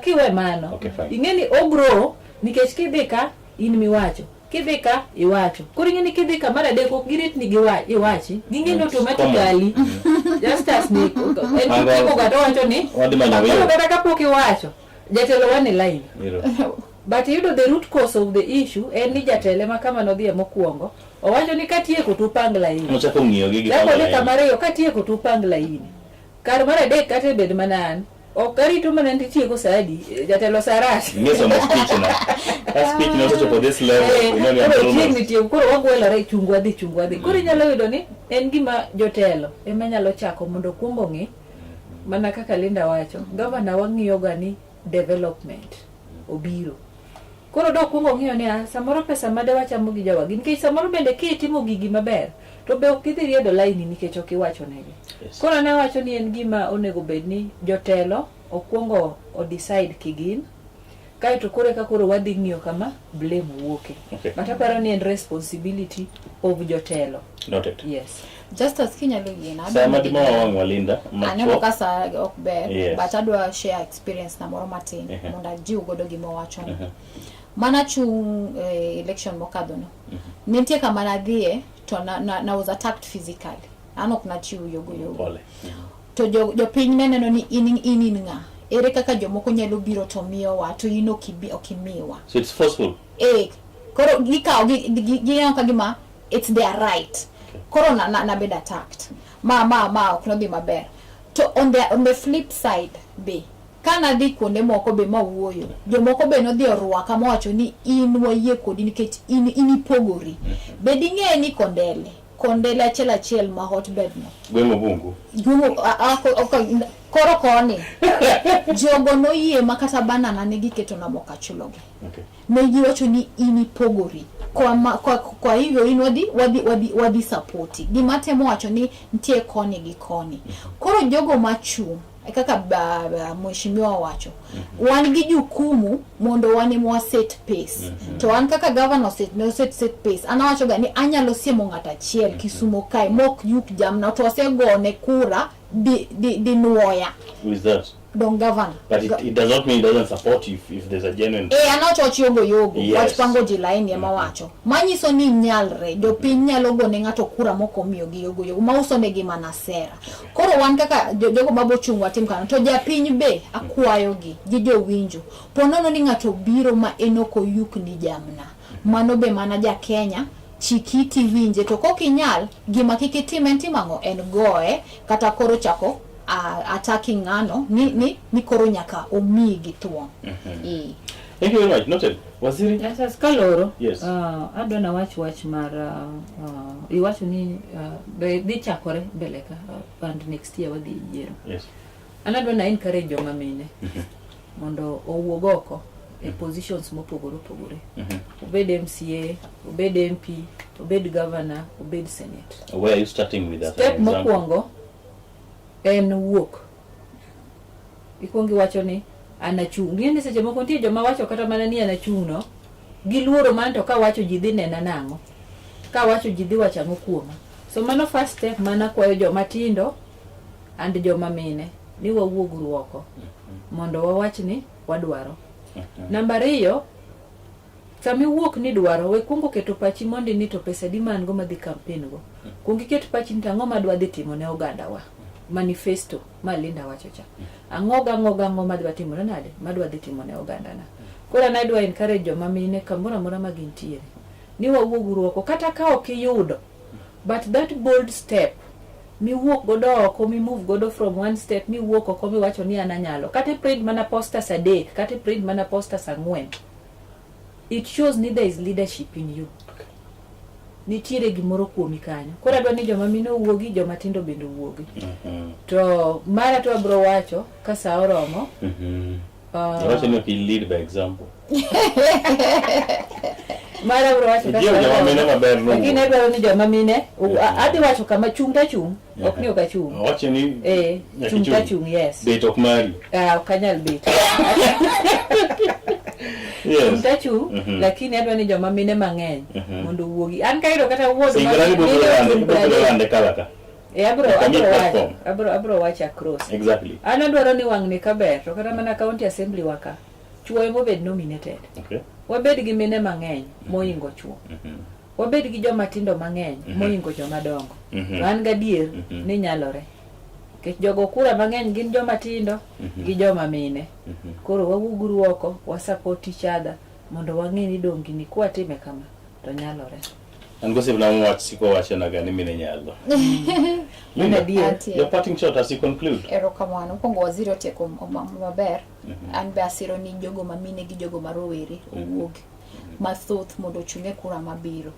Kiwe mano. Okay, fine. Ingeni ogro nikech kidhika in miwacho kidhika iwacho kuri ngini kidhika mara deko girit ni iwachi gingeni automatically just as ni eko gato wacho ni kata kapok iwacho jatelo wane line but you know the root cause of the issue en ni jatelo ma kama no dhie mokuongo owacho ni katieko to pang line mochako ngiyo gi pang line kamare yo katieko to pang line kar mara dek kata bed manan okari to manenti tieko saadi jatelo sarati ngeso na speech na speech na to for this level you know ni almost ni tieko koro wagwela rai chungwa dhi koro nyalo yudo ni en gima jotelo ema nyalo chako mondo kuombo ngi mana kaka Linda wacho governor wang'iyo gani development obiro koro do kuombo ng'iyo ni samoro pesa made wachamo gi jawagi nikech samoro bende kitimo gigi maber to be okidhi riedo line nikech okiwacho negi. Koro ne wacho ni en gima onego bedni jotelo okuongo o decide kigin kai to kore ka koro wadhi ng'iyo kama blame wuoke. But aparo ni en responsibility of jotelo. Noted. Yes. Just as kinyalo yena. Sama dimo wangu Linda. Aneno kasa okber but adwa share experience na moro matin monda jiu godo gimo wacho. Mana chung election mokadho no. Nintie kama nadhie to na was attacked physically. Anok na chiu yogo. To jo piny neno ni in nga. Ere kaka jomoko nyalo biro to miyo wa to ino kibi okimiwa. So it's forceful. Koro gika gima it's their right. Koro na bed attacked. Ma okno bi maber. To on the flip side be kana di konde moko be ma wuoyo jomoko be no dhi orwaka mowacho ni in wayie kodi nikech in pogori bedi ng'e ni kondele achiel ma hotbed no gwemo bungu koro koni jogo no yie makata banana ne giketo na moka chulogi ne giwacho ni in pogori kwa hivyo in wadi support gima temo wacho ni ntie koni gi koni koro jogo machu kaka mheshimiwa wacho wan gi jukumu mondo wane set pace to wan kaka governor set pace anawacho gani anyalo siemo ng'ata achiel Kisumo kae mok yuk jamna to osegone kura di nuoya. Who is that? Don't govern. But it does not mean it doesn't support you if there's a genuine. Anacho yogo. Wach pango jilaini ema wacho. Manyiso ni nyalre jo piny nyalo gone ng'ato kura moko miyo gi yogo. Mauso ne gima na sera. Koro wan kaka jogo babo chungwa tim kana to ja piny be akwayo gi jo winjo. Ponono ni ng'ato biro ma enoko yuk ni jamna. Mano be mana ja Kenya chikiti winje to kokinyal gima kikitime ntimango en goe kata koro chako attacking ngano ni koro nyaka omigi tuon. Thank you very much. Noted. Waziri? Yes, kaloro. Yes. Adona watch mar iwacho ni dhi chakore beleka and next year wadhi yiero. Yes. Anadona encourage joma mine mondo owuog oko e positions mopogore. Obed MCA, obed MP, obed governor, obed senate. Where are you starting with that? Step mokwongo en wuok. Ikongi wacho ni anachung. Ngene seche moko ntie joma wacho kata mana ni anachung no. Giluoro man to ka wacho ji dhi nena nango. Ka wacho ji dhi wachango kuoma. So mano first step mana kwayo joma tindo and joma mine ni wawuog oko mondo wawach ni wadwaro. Namba 2 Sami wuok ni dwaro we kungo keto pachi mondi ni to pesa di man go madhi campaign go. Kungi keto pachi ni ang'o madwa dhi timo ne oganda wa. Manifesto ma Linda wacho cha. Ang'o madwa timo nade? Madwa dhi timo ne oganda na. Kora na dwa encourage joma mine kamora mora magintiere. Ni wawuog oko kata ka ok iyudo. But that bold step mi wuok godo oko mi move godo from one step mi wuok oko mi wacho ni ananyalo. Kata print mana posters adek, kata print mana posters 4. It shows ni there is leadership in you. Nitiere gimoro kuomi kanyo. Kora dwa ni joma mine wuogi, joma tindo bende wuogi. To mara to abro wacho ka sa oromo. Wacho ni ok lead by example. Mara bro wacho ka joma mine maber no. Lakini adwaro ni joma mine adhi wacho kama chung ta chung, ok ni okachung. Wacho ni chung ta chung, yes. Bet ok mari. Okanyal bet. Yes. Tachu, lakini adwa ni joma mine mang'eny mondo wuogi. An kairo kata wuodo abro wacho across. Exactly. An adwaro ni wang' ni kaber to kata mana county assembly waka. Chuo mobed nominated. Okay. Wabed gi mine mang'eny moingo chuo. Wabed gi joma tindo mang'eny moingo joma dongo. An gadier ni nyalore. Kech jogo kura mang'eny gin joma tindo gi joma mine. Koro wawuguru oko, wa support each other mondo wang'e ni dongi ni kwa time kama to nyalore. An gosip na mwach siko wacho na gani mine nyalo. Your parting shot as you conclude. Erokamano pongo waziri otieko maber. An be asiro ni jogo mamine gi jogo marowere owuogi mathoth mondo chunge kura mabiro.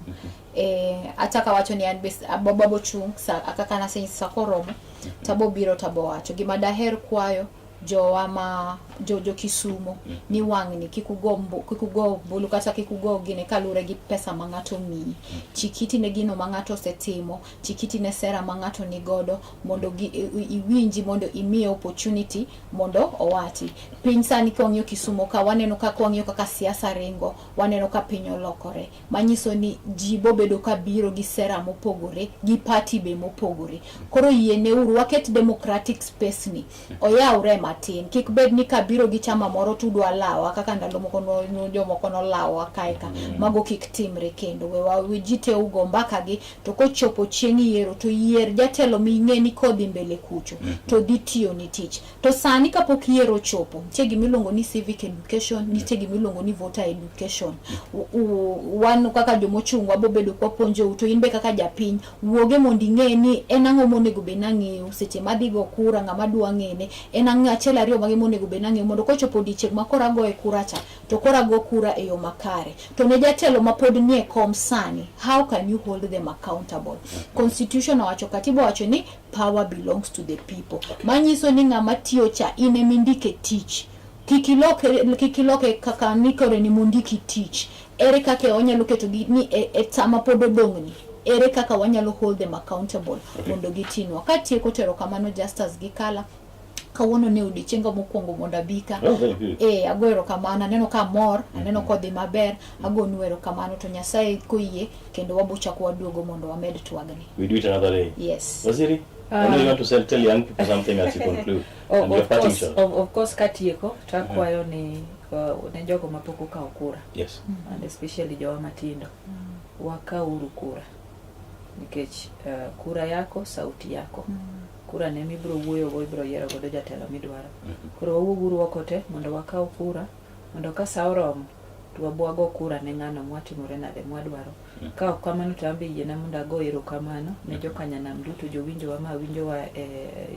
Ataka wacho ni an be ababo chung sa akaka na sensa koromo tabo biro tabo wacho gima daher kwayo jo Kisumo ni wang'ni kikugo bulu kata kikugo gine kalure gi pesa mangato mi chikiti ne gino mangato setimo chikiti ne sera mangato ni godo mondo iwinji mondo imie opportunity mondo owati piny sani kong'yo Kisumo ka waneno ka kong'yo kaka siasa ringo waneno ka piny olokore manyiso ni jibo bedo ka biro gi sera mopogore gi party be mopogore koro yiene uru waket democratic space ni oyawre matin kik bed ni kabiro gi chama moro tudwa lawa kaka ndalo moko no jomoko no lawa kaeka mago kik timre kendo we jite ugo mbaka gi to kochopo chieng' yiero to yier jatelo ming'eni kodhi mbele kucho to dhitiyo ni tich to sani kapok yiero chopo nitie gimiluongo ni civic education nitie gimiluongo ni voter education wan kaka jomochungwa bobedo kwa ponjo to inbe kaka japiny wuoge mondo ing'e ni en ang'o monego be nang'eyo seche madhigo kura ng'ama dwa ng'ene en ang'o achiel ariyo mage monego be nang'eyo mondo kochopo dichieng' ma kora go e kura cha to kora go kura e yo makare to ne jatelo ma pod nie kom sani how can you hold them accountable? Constitution wacho katiba wacho ni power belongs to the people manyiso ni ng'ama tiyo cha ine mindike tich kikiloke kaka nikore ni mundiki tich ere kaka onyalo keto ni tama pod odong'ni ere kaka wanyalo hold them accountable mondo gitinwa katieko tero kamano justice gikala kawuono ne odichenga mokwongo monda bika agwero kamano aneno ka mor aneno kodhi maber agonu erokamano to Nyasaye koyie kendo wabochako waduogo mondo wamed twagni. We do it another day. Yes. Waziri, I know you want to tell young people something as you conclude. Of course katieko takwayo ni ne jogo mapoko ka okura. Yes. And especially jowa matindo. Waka uru kura. Nikech kura yako sauti yako. Kura ne mibro wuoyo go ibro yiero godo jatelo midwaro. Koro wawuoguru oko te mondo wakaw kura mondo ka sa oromo to wabwago kura ne ng'ano mwatimore nade mwadwaro. Ka ok kamano to ambe yiena mondo ago erokamano ne jokanyanam duto jowinjowa ma winjowa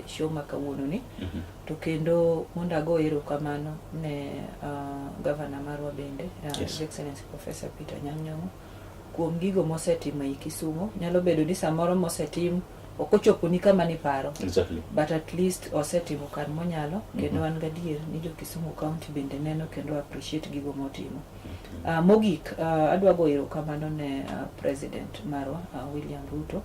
show ma kawuono ni. To kendo mondo ago erokamano ne governor marwa bende His Excellency Professor Peter Nyang'nyong'o kuom gigo mosetimo e Kisumo. Nyalo bedo ni samoro mosetimo okochopo ni kama ni paro. Exactly. But at least osetimo kan monyalo kendo an gadier ni jo Kisumu County bende neno kendo appreciate gigo motimo. Mogik adwa go erokamano ne president marwa William Ruto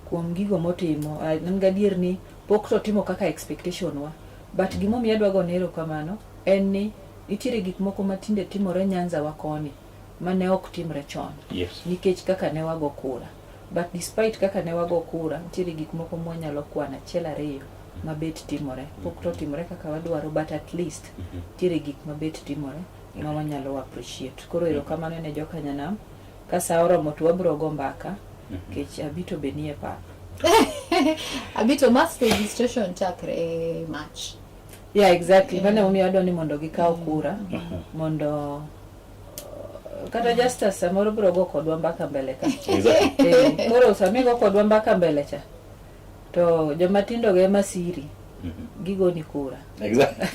kuom gigo motimo. An gadier ni pok to timo kaka expectation wa but gimo mi adwa go erokamano en ni nitiere gik moko matinde timore Nyanza wa koni mane ok timre chon. Yes. Nikech kaka ne wago kura. But despite kaka ne wago kura, nitiere gik moko mwanyalo kwana achiel ariyo mabet timore. Pok to timore kaka wadwaro but at least nitiere gik mabet timore. ma wanyalo appreciate. Koro erokamano ne jokanyanam ka sa oromo to wabiro go mbaka kech abito benie pap. Abito mass registration chakre March. Yeah, exactly. Mane omiyo adwani mondo gikaw kura mondo kata justice samoro biro go kodwa mbaka mbele ka. Exactly. Koro sami go kodwa mbaka mbele cha to jomatindo ge masiri gigo ni kura. Exactly.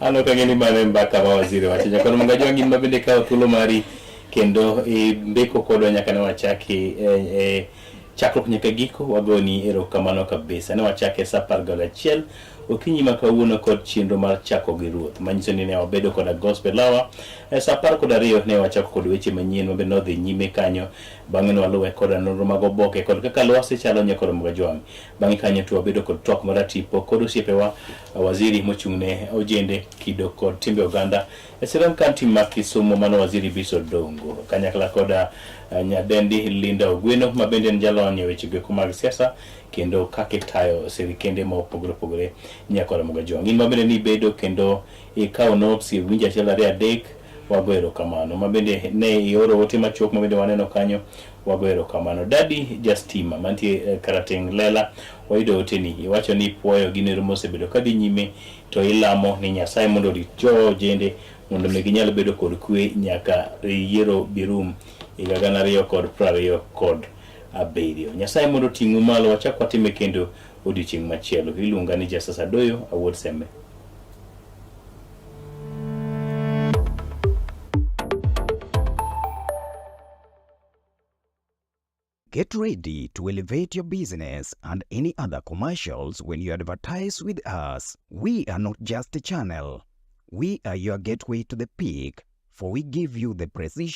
Ano kangeni mane mbaka wa waziri wacha kono mangajwa ngin mabende ka thuolo mari kendo mbeko kodwa nyaka ne wachaki chakruok nyaka giko wagoni erokamano kabisa ne wachake sa 11 okinyi makawuono kod chenro mar chako gi ruoth manyiso ni ne wabedo kod gospel hour sa 12 ne wachako kod weche manyien mabe nodhi nyime kanyo bang'e ne waluwe kod nonro mag oboke kod kaka lwasi chalo nyakoro Mugajwang. Bang'e kanyo to wabedo kod twak mar tipo kod osiepewa waziri mochung'ne ojende kido kod timbe oganda Serem County ma Kisumu mano waziri Biso Dongo kanyakla kod nyadendi Linda Ogweno mabende en jalony e weche geko mag siasa kendo kake tayo sirikende ma opogore nyakora Mugajwang. In mabende ni bedo kendo ikaw notes winja achiel ariyo adek wagoero kamano mabende ne ioro ote machuok mabende waneno kanyo wagoero kamano. Dadi Justima mantie Karateng Lela wayudo ote ni iwacho ni puoyo ginero mosebedo kadi nyime to ilamo ni Nyasaye mondo rit jende mondo ne ginyalo bedo kod kwe nyaka yiero birum higa 2027. Nyasaye mondo ting'u malo wachak watime kendo odiochieng' machielo. Iluonga ni Justice Adoyo Awuor Sembe. Get ready to elevate your business and any other commercials when you advertise with us. We are not just a channel. We are your gateway to the peak, for we give you the precision